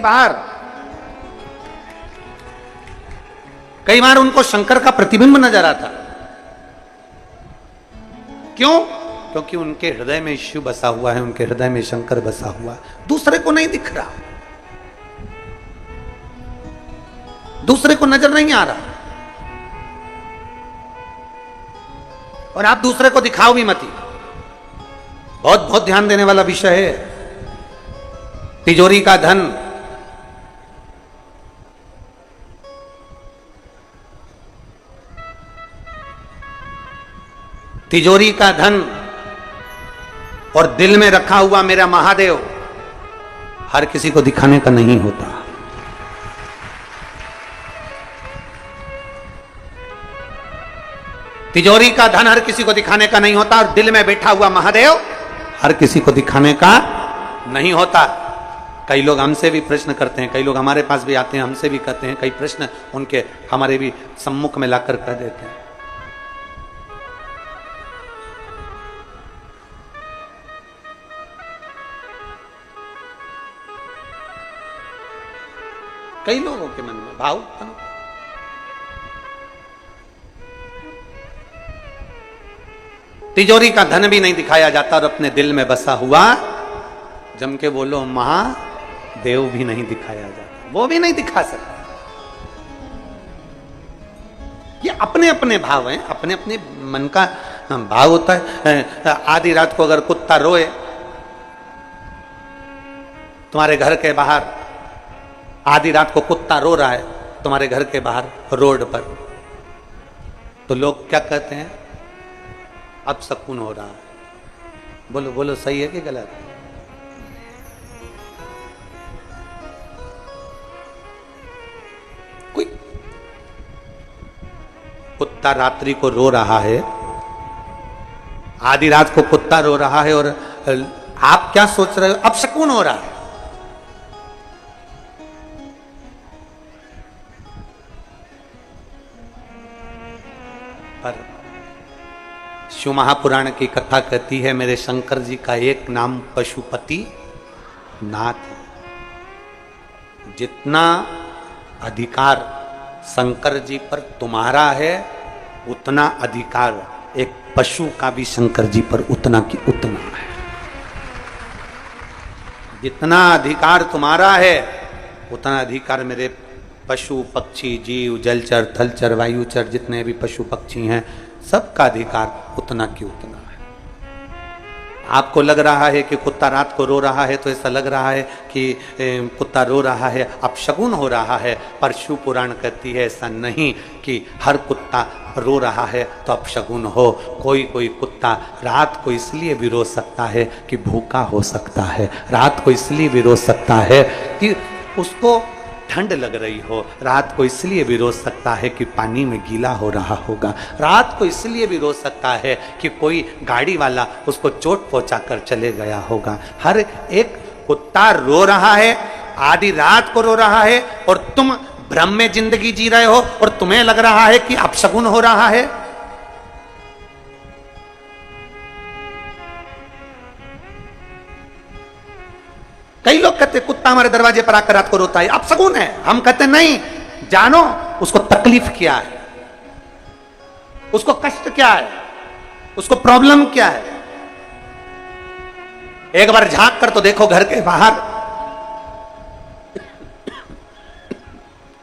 बार उनको शंकर का प्रतिबिंब नजर आता। क्यों? क्योंकि उनके हृदय में शिव बसा हुआ है, उनके हृदय में शंकर बसा हुआ है, दूसरे को नहीं दिख रहा, दूसरे को नजर नहीं आ रहा। और आप दूसरे को दिखाओ भी मत। बहुत ध्यान देने वाला विषय है। तिजोरी का धन और दिल में रखा हुआ मेरा महादेव हर किसी को दिखाने का नहीं होता। तिजोरी का धन हर किसी को दिखाने का नहीं होता और दिल में बैठा हुआ महादेव हर किसी को दिखाने का नहीं होता। कई लोग हमसे भी प्रश्न करते हैं, कई लोग हमारे पास भी आते हैं, हमसे भी करते हैं, कई प्रश्न उनके हमारे भी सम्मुख में लाकर कह देते हैं। कई लोगों के मन में भाव तिजोरी का धन भी नहीं दिखाया जाता और अपने दिल में बसा हुआ जम के बोलो महादेव भी नहीं दिखाया जाता, वो भी नहीं दिखा सकता। ये अपने अपने भाव हैं, अपने अपने मन का भाव होता है। आधी रात को अगर कुत्ता रोए तुम्हारे घर के बाहर, आधी रात को कुत्ता रो रहा है तुम्हारे घर के बाहर रोड पर, तो लोग क्या कहते हैं? अब सकून हो रहा है। बोलो बोलो सही है कि गलत है? कोई कुत्ता रात्रि को रो रहा है, आधी रात को कुत्ता रो रहा है और आप क्या सोच रहे हो? अब सकून हो रहा है। पर शिव महापुराण की कथा कहती है मेरे शंकर जी का एक नाम पशुपति नाथ है। जितना अधिकार शंकर जी पर तुम्हारा है उतना अधिकार एक पशु का भी शंकर जी पर उतना की उतना है। जितना अधिकार तुम्हारा है उतना अधिकार मेरे पशु पक्षी जीव जलचर थलचर वायुचर जितने भी पशु पक्षी हैं सबका अधिकार उतना की उतना है। आपको लग रहा है कि कुत्ता रात को रो रहा है तो ऐसा लग रहा है कि कुत्ता रो रहा है अपशगुन हो रहा है, पर शिव पुराण कहती है ऐसा नहीं कि हर कुत्ता रो रहा है तो अपशगुन हो। कोई कोई कुत्ता रात को इसलिए भी रो सकता है कि भूखा हो सकता है, रात को इसलिए भी रो सकता है कि उसको ठंड लग रही हो, रात को इसलिए भी रो सकता है कि पानी में गीला हो रहा होगा, रात को इसलिए भी रो सकता है कि कोई गाड़ी वाला उसको चोट पहुंचा कर चले गया होगा। हर एक कुत्ता रो रहा है, आधी रात को रो रहा है और तुम भ्रम में जिंदगी जी रहे हो और तुम्हें लग रहा है कि अपशगुन हो रहा है। कई लोग कहते कुत्ता हमारे दरवाजे पर आकर रात को रोता है अपशगुन है। हम कहते नहीं, जानो उसको तकलीफ क्या है, उसको कष्ट क्या है, उसको प्रॉब्लम क्या है। एक बार झांक कर तो देखो घर के बाहर,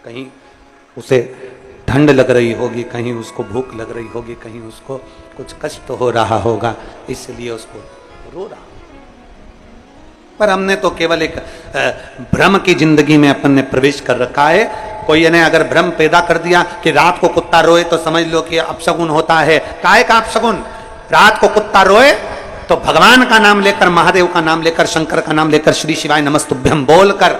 कहीं उसे ठंड लग रही होगी, कहीं उसको भूख लग रही होगी, कहीं उसको कुछ कष्ट हो रहा होगा, इसलिए उसको रो रहा। पर हमने तो केवल एक भ्रम की जिंदगी में अपन ने प्रवेश कर रखा है। कोई ने अगर भ्रम पैदा कर दिया कि रात को कुत्ता रोए तो समझ लो कि अपशगुन होता है। काहे का अपशगुन? रात को कुत्ता रोए तो भगवान का नाम लेकर, महादेव का नाम लेकर, शंकर का नाम लेकर, श्री शिवाय नमस्तुभ्यम बोलकर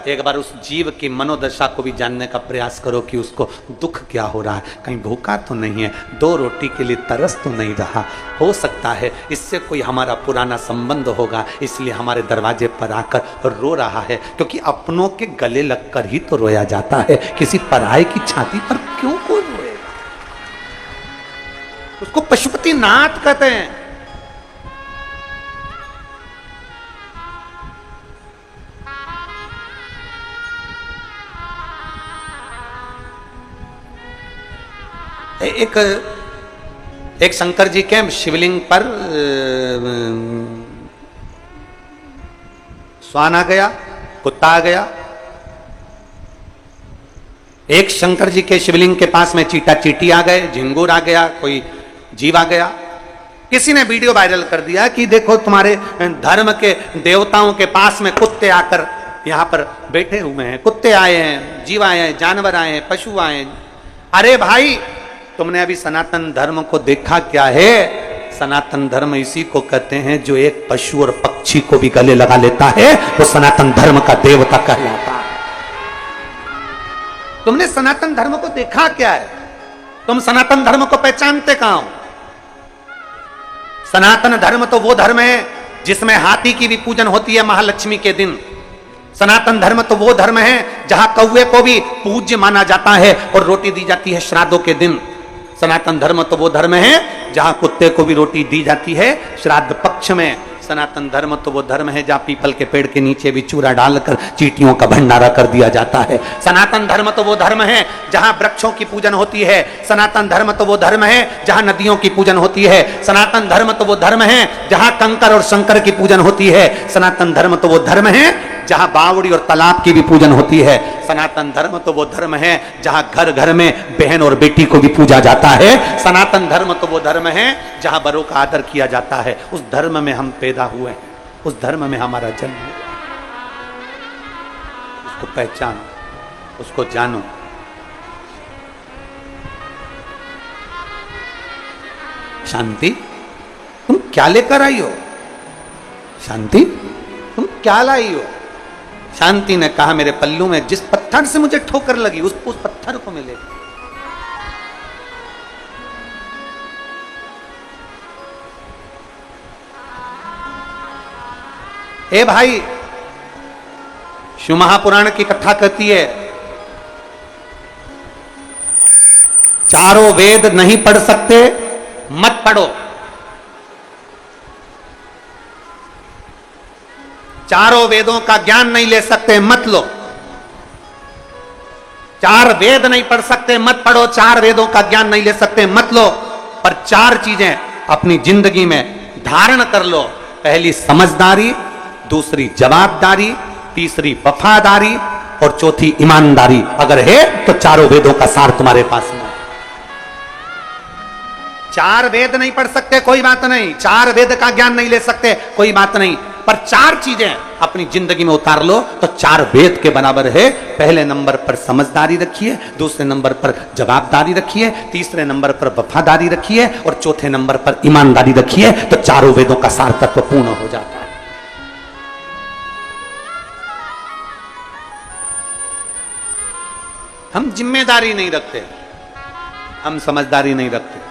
एक बार उस जीव की मनोदशा को भी जानने का प्रयास करो कि उसको दुख क्या हो रहा है, कहीं भूखा तो नहीं है, 2 रोटी के लिए तरस तो नहीं रहा। हो सकता है इससे कोई हमारा पुराना संबंध होगा, इसलिए हमारे दरवाजे पर आकर रो रहा है, क्योंकि अपनों के गले लगकर ही तो रोया जाता है, किसी पराये की छाती पर क्यों कोई रोएगा। उसको पशुपति नाथ कहते हैं। एक शंकर जी के शिवलिंग पर श्वान आ गया, कुत्ता आ गया। एक शंकर जी के शिवलिंग के पास में चीटा चीटी आ गए, झिंगुर आ गया, कोई जीव आ गया। किसी ने वीडियो वायरल कर दिया कि देखो तुम्हारे धर्म के देवताओं के पास में कुत्ते आकर यहां पर बैठे हुए हैं, कुत्ते आए हैं, जीव आए हैं, जानवर आए हैं, पशु आए हैं। अरे भाई, तुमने अभी सनातन धर्म को देखा क्या है? सनातन धर्म इसी को कहते हैं जो एक पशु और पक्षी को भी गले लगा लेता है, वो सनातन धर्म का देवता कहलाता है। तुमने सनातन धर्म को देखा क्या है? तुम सनातन धर्म को पहचानते कहां हो? सनातन धर्म तो वो धर्म है जिसमें हाथी की भी पूजन होती है महालक्ष्मी के दिन। सनातन धर्म तो वो धर्म है जहां कौवे को भी पूज्य माना जाता है और रोटी दी जाती है श्राद्धों के दिन। सनातन धर्म तो वो धर्म है जहां कुत्ते को भी रोटी दी जाती है श्राद्ध पक्ष में। सनातन धर्म तो वो धर्म है जहां पीपल के पेड़ के नीचे भी चूरा डालकर चींटियों का भंडारा कर दिया जाता है। सनातन धर्म तो वो धर्म है जहां वृक्षों की पूजन होती है। सनातन धर्म तो वो धर्म है जहां नदियों की पूजन होती है। सनातन धर्म तो वो धर्म है जहां कंकर और शंकर की पूजन होती है। सनातन धर्म तो वो धर्म है जहां बावड़ी और तालाब की भी पूजन होती है। सनातन धर्म तो वो धर्म है जहां घर घर में बहन और बेटी को भी पूजा जाता है। सनातन धर्म तो वो धर्म है जहां बड़ों का आदर किया जाता है। उस धर्म में हम पैदा हुए हैं, उस धर्म में हमारा जन्म हुआ। उसको पहचानो, उसको जानो। शांति, तुम क्या लेकर आई हो? शांति, तुम क्या लाई हो? शांति ने कहा, मेरे पल्लू में जिस पत्थर से मुझे ठोकर लगी उस पत्थर को मैं ले। ए भाई, शिव महापुराण की कथा कहती है, चारों वेद नहीं पढ़ सकते मत पढ़ो। चारों वेदों का ज्ञान नहीं ले सकते मत लो। 4 वेद नहीं पढ़ सकते मत पढ़ो। 4 वेदों का ज्ञान नहीं ले सकते मत लो। पर 4 चीजें अपनी जिंदगी में धारण कर लो। पहली समझदारी, दूसरी जवाबदारी, तीसरी वफादारी और चौथी ईमानदारी अगर है तो चारों वेदों का सार तुम्हारे पास में। 4 वेद नहीं पढ़ सकते कोई बात नहीं, 4 वेद का ज्ञान नहीं ले सकते कोई बात नहीं, पर 4 चीजें अपनी जिंदगी में उतार लो तो 4 वेद के बराबर है। पहले नंबर पर समझदारी रखिए, दूसरे नंबर पर जवाबदारी रखिए, तीसरे नंबर पर वफादारी रखिए और चौथे नंबर पर ईमानदारी रखिए, तो चारों वेदों का सार तत्व पूर्ण हो जाता है। हम जिम्मेदारी नहीं रखते, हम समझदारी नहीं रखते।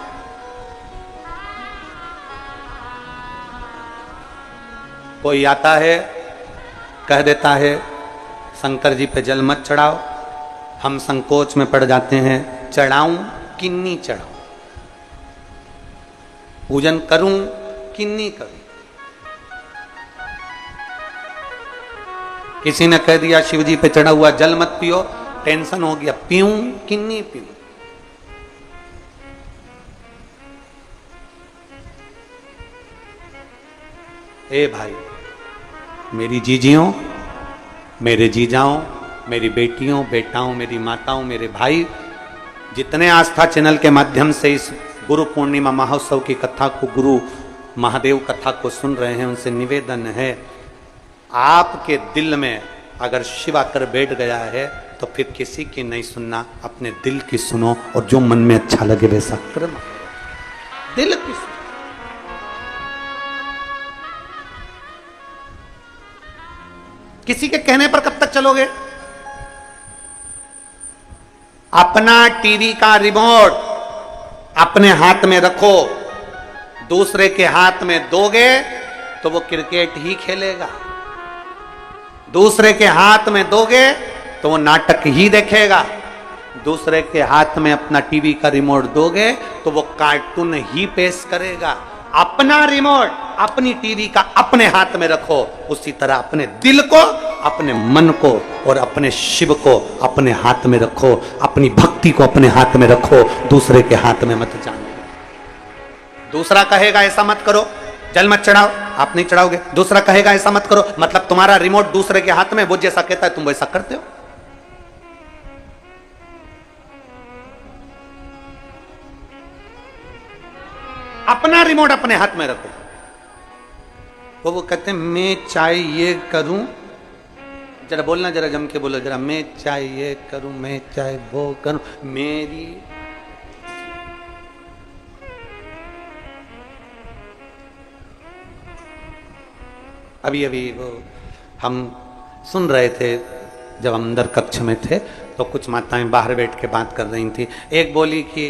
कोई आता है कह देता है शंकर जी पे जल मत चढ़ाओ, हम संकोच में पड़ जाते हैं, चढ़ाऊं कि नहीं चढ़ाऊं, पूजन करूं कि नहीं करूं। किसी ने कह दिया शिव जी पे चढ़ा हुआ जल मत पियो, टेंशन हो गया, पीऊं कि नहीं पीऊं। ए भाई, मेरी जीजियों, मेरे जीजाओं, मेरी बेटियों, बेटाओं, मेरी माताओं, मेरे भाई, जितने आस्था चैनल के माध्यम से इस गुरु पूर्णिमा महोत्सव की कथा को, गुरु महादेव कथा को सुन रहे हैं, उनसे निवेदन है, आपके दिल में अगर शिव आकर बैठ गया है तो फिर किसी की नहीं सुनना, अपने दिल की सुनो और जो मन में अच्छा लगे वैसा करना। दिल की सुनो। किसी के कहने पर कब तक चलोगे? अपना टीवी का रिमोट अपने हाथ में रखो, दूसरे के हाथ में दोगे तो वो क्रिकेट ही खेलेगा, दूसरे के हाथ में दोगे तो वो नाटक ही देखेगा, दूसरे के हाथ में अपना टीवी का रिमोट दोगे तो वो कार्टून ही पेश करेगा। अपना रिमोट अपनी टीवी का अपने हाथ में रखो, उसी तरह अपने दिल को, अपने मन को और अपने शिव को अपने हाथ में रखो, अपनी भक्ति को अपने हाथ में रखो, दूसरे के हाथ में मत जानो। दूसरा कहेगा ऐसा मत करो, जल मत चढ़ाओ, आप नहीं चढ़ाओगे। दूसरा कहेगा ऐसा मत करो, मतलब तुम्हारा रिमोट दूसरे के हाथ में, वो जैसा कहता है तुम वैसा करते हो। अपना रिमोट अपने हाथ में रखो। वो कहते हैं मैं चाहे ये करूं, जरा बोलना, जरा जम के बोलो जरा, मैं चाहे ये करूं, मैं चाहे वो करूं, मेरी अभी अभी वो हम सुन रहे थे जब हम अंदर कक्ष में थे तो कुछ माताएं बाहर बैठ के बात कर रही थी। एक बोली कि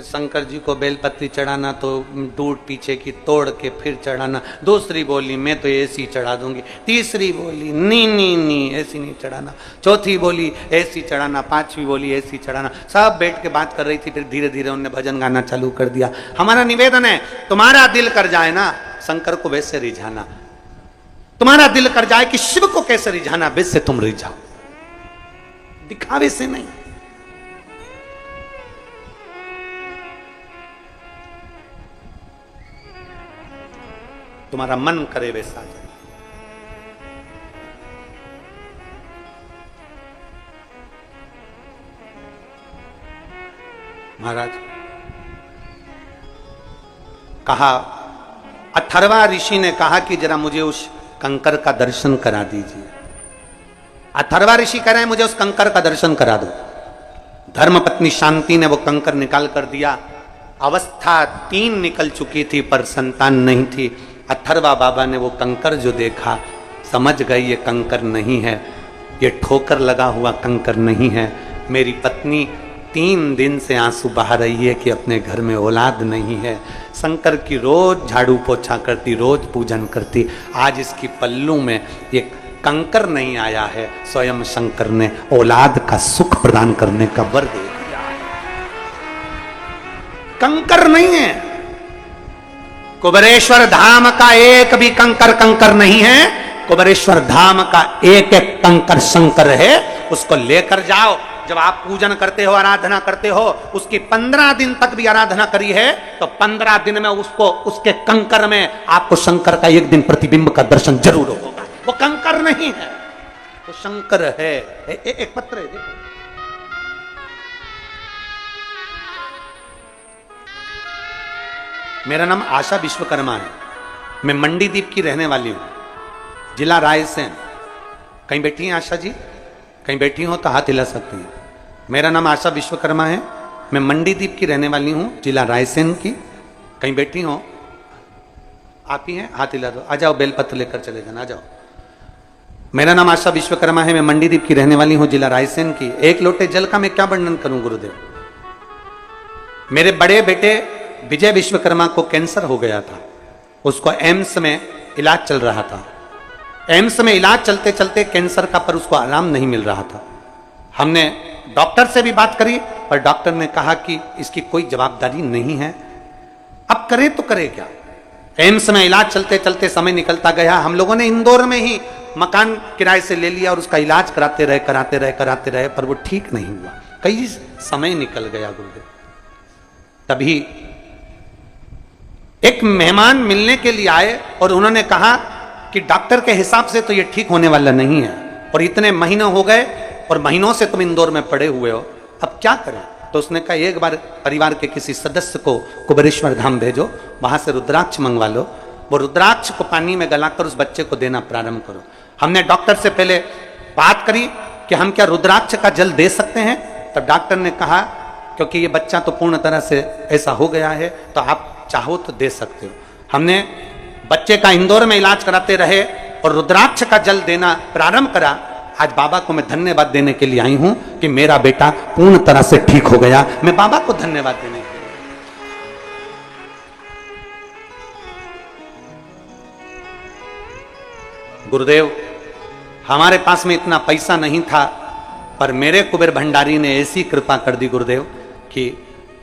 शंकर जी को बेलपत्री चढ़ाना तो दूध पीछे की तोड़ के फिर चढ़ाना, दूसरी बोली मैं तो ऐसी चढ़ा दूंगी, तीसरी बोली नी ऐसी नहीं चढ़ाना, चौथी बोली ऐसी चढ़ाना, पांचवी बोली ऐसी चढ़ाना। सब बैठ के बात कर रही थी। फिर धीरे धीरे उन्होंने भजन गाना चालू कर दिया। हमारा निवेदन है, तुम्हारा दिल कर जाए ना शंकर को वैसे रिझाना, तुम्हारा दिल कर जाए कि शिव को कैसे रिझाना वैसे तुम रिझाओ, दिखावे से नहीं। तुम्हारा मन करे वैसा जाए। महाराज कहा, अथर्वा ऋषि ने कहा कि जरा मुझे उस कंकर का दर्शन करा दीजिए। अथर्वा ऋषि कह रहे हैं मुझे उस कंकर का दर्शन करा दो। धर्मपत्नी शांति ने वो कंकर निकाल कर दिया। अवस्था 3 निकल चुकी थी पर संतान नहीं थी। अथर्वा बाबा ने वो कंकर जो देखा समझ गए ये कंकर नहीं है, ये ठोकर लगा हुआ कंकर नहीं है। मेरी पत्नी 3 दिन से आंसू बहा रही है कि अपने घर में औलाद नहीं है। शंकर की रोज झाड़ू पोछा करती, रोज पूजन करती, आज इसकी पल्लू में ये कंकर नहीं आया है। स्वयं शंकर ने औलाद का सुख प्रदान करने का वर दे दिया है। कंकर नहीं है, कुबेरेश्वर धाम का एक भी कंकर नहीं है। कुबेरेश्वर धाम का एक एक कंकर शंकर है, उसको लेकर जाओ। जब आप पूजन करते हो, आराधना करते हो, उसकी 15 दिन तक भी आराधना करी है तो 15 दिन में उसको, उसके कंकर में आपको शंकर का एक दिन प्रतिबिंब का दर्शन जरूर होगा। वो कंकर नहीं है, वो शंकर है। एक पत्र है, देखो। मेरा नाम आशा विश्वकर्मा है, मैं मंडीदीप की रहने वाली हूं, जिला रायसेन। कहीं बैठी हैं आशा जी? कहीं बैठी हो तो हाथ हिला सकती हैं। मेरा नाम आशा विश्वकर्मा है, मैं मंडीदीप की रहने वाली हूं, जिला रायसेन की। कहीं बैठी हो? आप ही हैं? हाथ हिला दो। आ जाओ, बेलपत्र लेकर चले जाना, आ जाओ। मेरा नाम आशा विश्वकर्मा है, मैं मंडीदीप की रहने वाली हूं, जिला रायसेन की। एक लोटे जल का मैं क्या वर्णन करूं गुरुदेव। मेरे बड़े बेटे विजय विश्वकर्मा को कैंसर हो गया था, उसको एम्स में इलाज चल रहा था। एम्स में इलाज चलते चलते कैंसर का पर उसको आराम नहीं मिल रहा था। हमने डॉक्टर से भी बात करी पर डॉक्टर ने कहा कि इसकी कोई जवाबदारी नहीं है। अब करे तो करे क्या। एम्स में इलाज चलते चलते समय निकलता गया। हम लोगों ने इंदौर में ही मकान किराए से ले लिया और उसका इलाज कराते रहे पर वो ठीक नहीं हुआ। कई समय निकल गया गुरुदेव। तभी एक मेहमान मिलने के लिए आए और उन्होंने कहा कि डॉक्टर के हिसाब से तो ये ठीक होने वाला नहीं है और इतने महीने हो गए और महीनों से तुम इंदौर में पड़े हुए हो, अब क्या करें। तो उसने कहा एक बार परिवार के किसी सदस्य को कुबेरेश्वर धाम भेजो, वहां से रुद्राक्ष मंगवा लो, वो रुद्राक्ष को पानी में गलाकर उस बच्चे को देना प्रारंभ करो। हमने डॉक्टर से पहले बात करी कि हम क्या रुद्राक्ष का जल दे सकते हैं, तब डॉक्टर ने कहा क्योंकि ये बच्चा तो पूर्ण तरह से ऐसा हो गया है तो आप चाहो तो दे सकते हो। हमने बच्चे का इंदौर में इलाज कराते रहे और रुद्राक्ष का जल देना प्रारंभ करा। आज बाबा को मैं धन्यवाद देने के लिए आई हूं कि मेरा बेटा पूर्ण तरह से ठीक हो गया। मैं बाबा को धन्यवाद देने के लिए। गुरुदेव, हमारे पास में इतना पैसा नहीं था, पर मेरे कुबेर भंडारी ने ऐसी कृपा कर दी गुरुदेव कि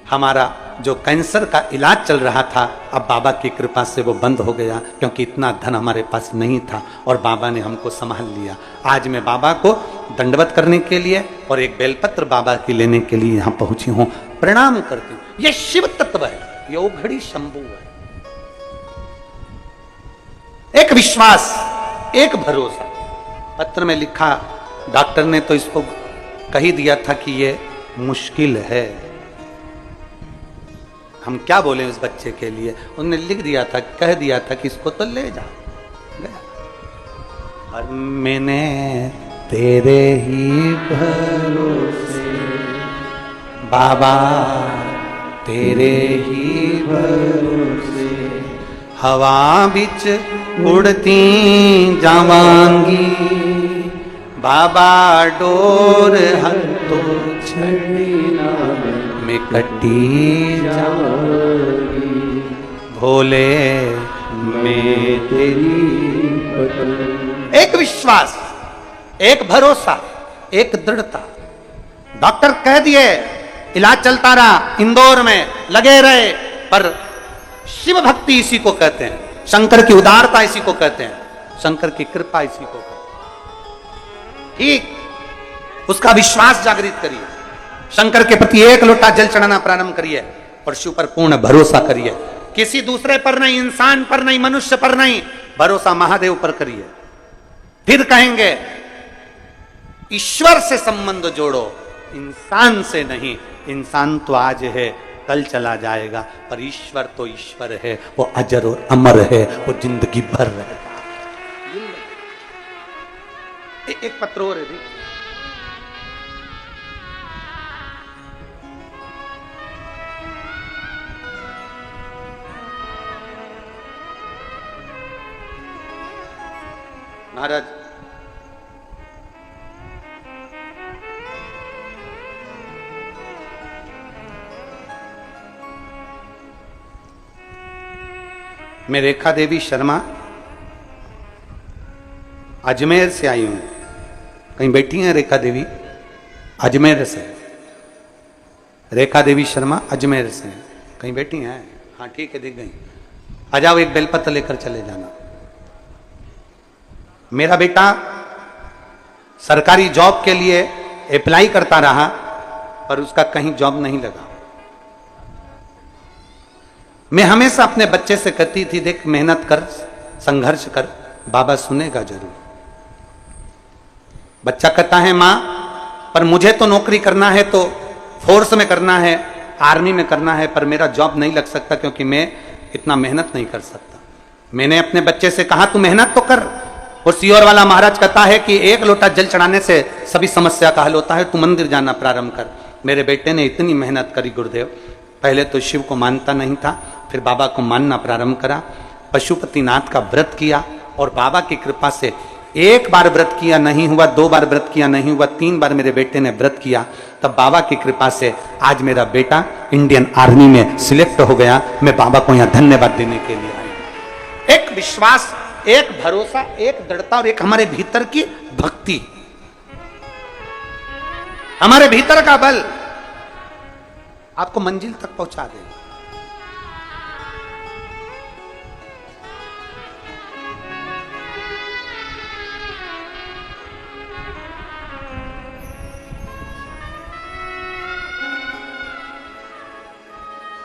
हमारा जो कैंसर का इलाज चल रहा था, अब बाबा की कृपा से वो बंद हो गया, क्योंकि इतना धन हमारे पास नहीं था और बाबा ने हमको संभाल लिया। आज मैं बाबा को दंडवत करने के लिए और एक बेलपत्र बाबा की लेने के लिए यहाँ पहुंची हूँ। प्रणाम करती हूँ। ये शिव तत्व है, ये ओघड़ी शंभु है। एक विश्वास, एक भरोसा। पत्र में लिखा, डॉक्टर ने तो इसको कही दिया था कि ये मुश्किल है। हम क्या बोले उस बच्चे के लिए? उन्होंने लिख दिया था, कह दिया था कि इसको तो ले जा। गया। और मैंने तेरे ही भरोसे बाबा, तेरे ही भरोसे हवा बिच उड़ती जावांगी, बाबा डोर हथों छड़ी ना में कटी जाऊंगी, भोले मैं तेरी पत्नी। एक विश्वास, एक भरोसा, एक दृढ़ता। डॉक्टर कह दिए, इलाज चलता रहा, इंदौर में लगे रहे, पर शिव भक्ति इसी को कहते हैं, शंकर की उदारता इसी को कहते हैं, शंकर की कृपा इसी को कहते हैं। ठीक, उसका विश्वास जागृत करिए, शंकर के प्रति एक लोटा जल चढ़ाना प्रारंभ करिए और शिव पर पूर्ण भरोसा करिए। किसी दूसरे पर नहीं, इंसान पर नहीं, मनुष्य पर नहीं, भरोसा महादेव पर करिए। फिर कहेंगे ईश्वर से संबंध जोड़ो, इंसान से नहीं। इंसान तो आज है, कल चला जाएगा, पर ईश्वर तो ईश्वर है, वो अजर और अमर है, वो जिंदगी भर रहेगा। एक पत्र और है। महाराज, मैं रेखा देवी शर्मा अजमेर से आई हूं। कहीं बैठी हैं रेखा देवी? अजमेर से। रेखा देवी शर्मा अजमेर से कहीं बैठी हैं? हाँ ठीक है, दिख गई। आ जाओ, एक बेलपत्र लेकर चले जाना। मेरा बेटा सरकारी जॉब के लिए अप्लाई करता रहा, पर उसका कहीं जॉब नहीं लगा। मैं हमेशा अपने बच्चे से कहती थी, देख मेहनत कर, संघर्ष कर, बाबा सुनेगा जरूर। बच्चा कहता है मां, पर मुझे तो नौकरी करना है, तो फोर्स में करना है, आर्मी में करना है, पर मेरा जॉब नहीं लग सकता क्योंकि मैं इतना मेहनत नहीं कर सकता। मैंने अपने बच्चे से कहा तू मेहनत तो कर। और सियोर वाला महाराज कहता है कि एक लोटा जल चढ़ाने से सभी समस्या का हल होता है, तू मंदिर जाना प्रारंभ कर। मेरे बेटे ने इतनी मेहनत करी गुरुदेव, पहले तो शिव को मानता नहीं था, फिर बाबा को मानना प्रारंभ करा, पशुपतिनाथ का व्रत किया, और बाबा की कृपा से एक बार व्रत किया नहीं हुआ, 2 बार व्रत किया नहीं हुआ, 3 बार मेरे बेटे ने व्रत किया, तब बाबा की कृपा से आज मेरा बेटा इंडियन आर्मी में सिलेक्ट हो गया। मैं बाबा को यहां धन्यवाद देने के लिए आई। एक विश्वास, एक भरोसा, एक दृढ़ता और एक हमारे भीतर की भक्ति, हमारे भीतर का बल आपको मंजिल तक पहुंचा देगा।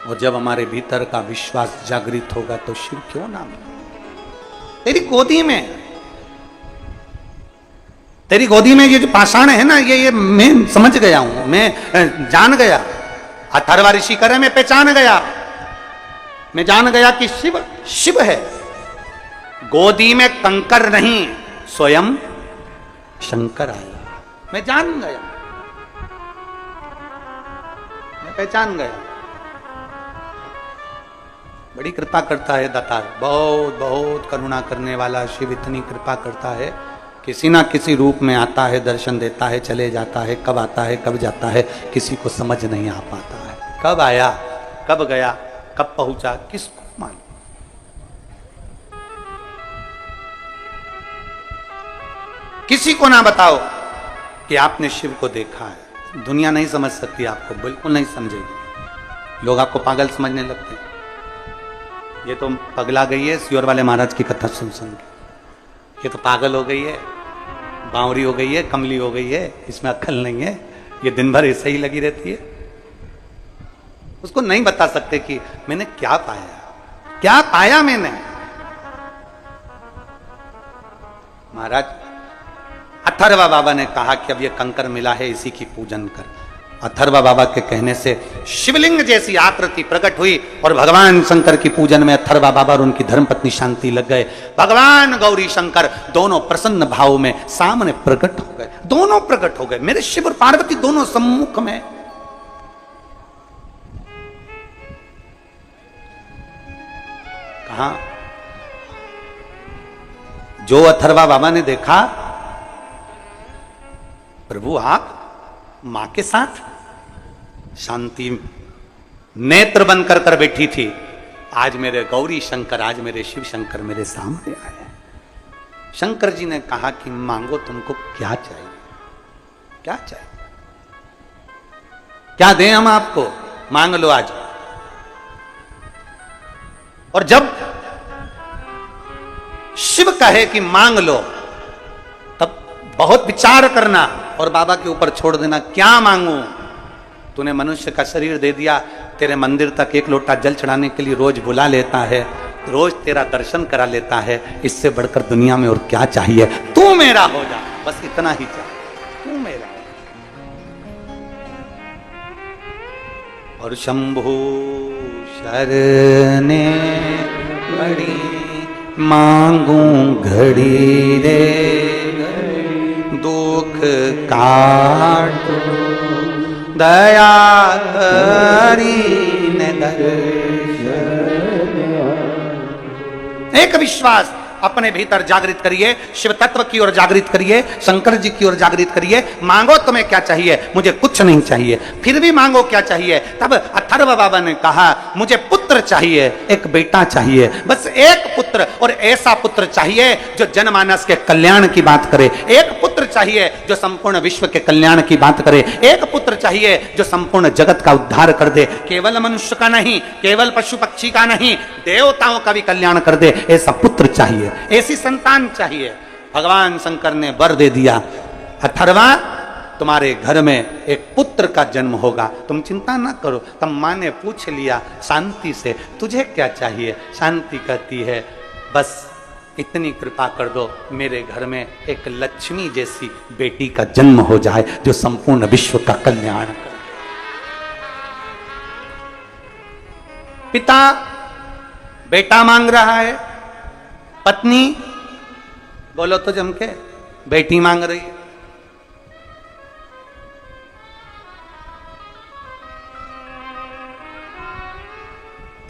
और जब हमारे भीतर का विश्वास जागृत होगा तो शिव क्यों ना मिले। तेरी गोदी में, तेरी गोदी में ये जो पाषाण है ना, ये मैं समझ गया हूं, मैं जान गया। अथर्व ऋषि करे मैं पहचान गया, मैं जान गया कि शिव शिव है। गोदी में कंकर नहीं, स्वयं शंकर आया। मैं जान गया, मैं पहचान गया। बड़ी कृपा करता है दातार, बहुत बहुत करुणा करने वाला शिव इतनी कृपा करता है किसी ना किसी रूप में आता है, दर्शन देता है, चले जाता है, कब आता है कब जाता है किसी को समझ नहीं आ पाता है। कब आया, कब गया, कब पहुंचा, किसको मालूम। किसी को ना बताओ कि आपने शिव को देखा है, दुनिया नहीं समझ सकती, आपको बिल्कुल नहीं समझेगी। लोग आपको पागल समझने लगते हैं। ये तो पगला गई है सियोर वाले महाराज की कथा सुन सुन के, ये तो पागल हो गई है, बावरी हो गई है, कमली हो गई है, इसमें अक्ल नहीं है, ये दिन भर ऐसे ही लगी रहती है। उसको नहीं बता सकते कि मैंने क्या पाया, क्या पाया मैंने। महाराज अथर्वा बाबा ने कहा कि अब ये कंकर मिला है, इसी की पूजन कर। अथर्वा बाबा के कहने से शिवलिंग जैसी आकृति प्रकट हुई और भगवान शंकर की पूजन में अथर्वा बाबा और उनकी धर्मपत्नी शांति लग गए। भगवान गौरी शंकर दोनों प्रसन्न भाव में सामने प्रकट हो गए, दोनों प्रकट हो गए। मेरे शिव और पार्वती दोनों सम्मुख में। कहा जो अथर्वा बाबा ने देखा, प्रभु आप मां के साथ शांति नेत्र बंद कर कर बैठी थी, आज मेरे गौरी शंकर, आज मेरे शिव शंकर मेरे सामने आए। शंकर जी ने कहा कि मांगो, तुमको क्या चाहिए, क्या चाहिए, क्या दें हम आपको, मांग लो आज। और जब शिव कहे कि मांग लो, तब बहुत विचार करना और बाबा के ऊपर छोड़ देना। क्या मांगू, तूने मनुष्य का शरीर दे दिया, तेरे मंदिर तक एक लोटा जल चढ़ाने के लिए रोज बुला लेता है, रोज तेरा दर्शन करा लेता है, इससे बढ़कर दुनिया में और क्या चाहिए। तू मेरा हो जा, बस इतना ही चाहिए, तू मेरा। और शंभु शरणे बड़ी मांगू घड़ी रे, दुख काटो दया करी ने दर्शन। एक विश्वास अपने भीतर जागृत करिए, शिव तत्व की ओर जागृत करिए, शंकर जी की ओर जागृत करिए। मांगो तुम्हें क्या चाहिए, मुझे कुछ नहीं चाहिए। फिर भी मांगो क्या चाहिए। तब अथर्व बाबा ने कहा मुझे पुत्र चाहिए, एक बेटा चाहिए, बस एक पुत्र, और ऐसा पुत्र चाहिए जो जनमानस के कल्याण की बात करे। एक पुत्र चाहिए जो संपूर्ण विश्व के कल्याण की बात करे। एक पुत्र चाहिए जो संपूर्ण जगत का उद्धार कर दे, केवल मनुष्य का नहीं, केवल पशु पक्षी का नहीं, देवताओं का भी कल्याण कर दे। ऐसा पुत्र चाहिए, ऐसी संतान चाहिए। भगवान शंकर ने वर दे दिया, अथर्वा तुम्हारे घर में एक पुत्र का जन्म होगा, तुम चिंता ना करो। तब मां ने पूछ लिया शांति से, तुझे क्या चाहिए। शांति कहती है बस इतनी कृपा कर दो, मेरे घर में एक लक्ष्मी जैसी बेटी का जन्म हो जाए जो संपूर्ण विश्व का कल्याण करे। पिता बेटा मांग रहा है, पत्नी बोलो तो जम के बेटी मांग रही है।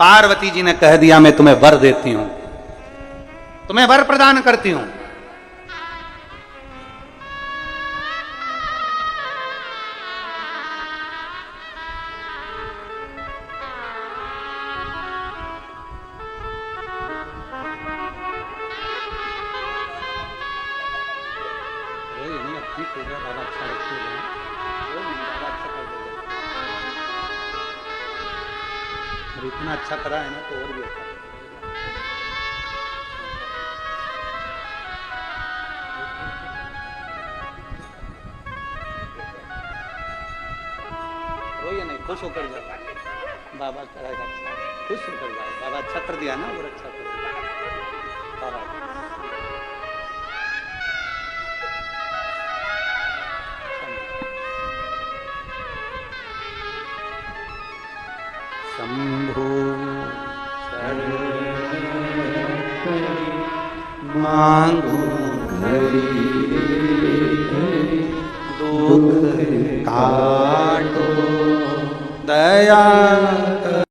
पार्वती जी ने कह दिया मैं तुम्हें वर देती हूं, तुम्हें वर प्रदान करती हूं। इतना अच्छा करा है ना तो और भी अच्छा। रोइए नहीं, खुश होकर जाओ, बाबा करेगा अच्छा, खुश होकर जाओ। बाबा अच्छा कर दिया ना, और अच्छा कर दिया बाबा। शंभु मांगू घड़ी दुख काटो दया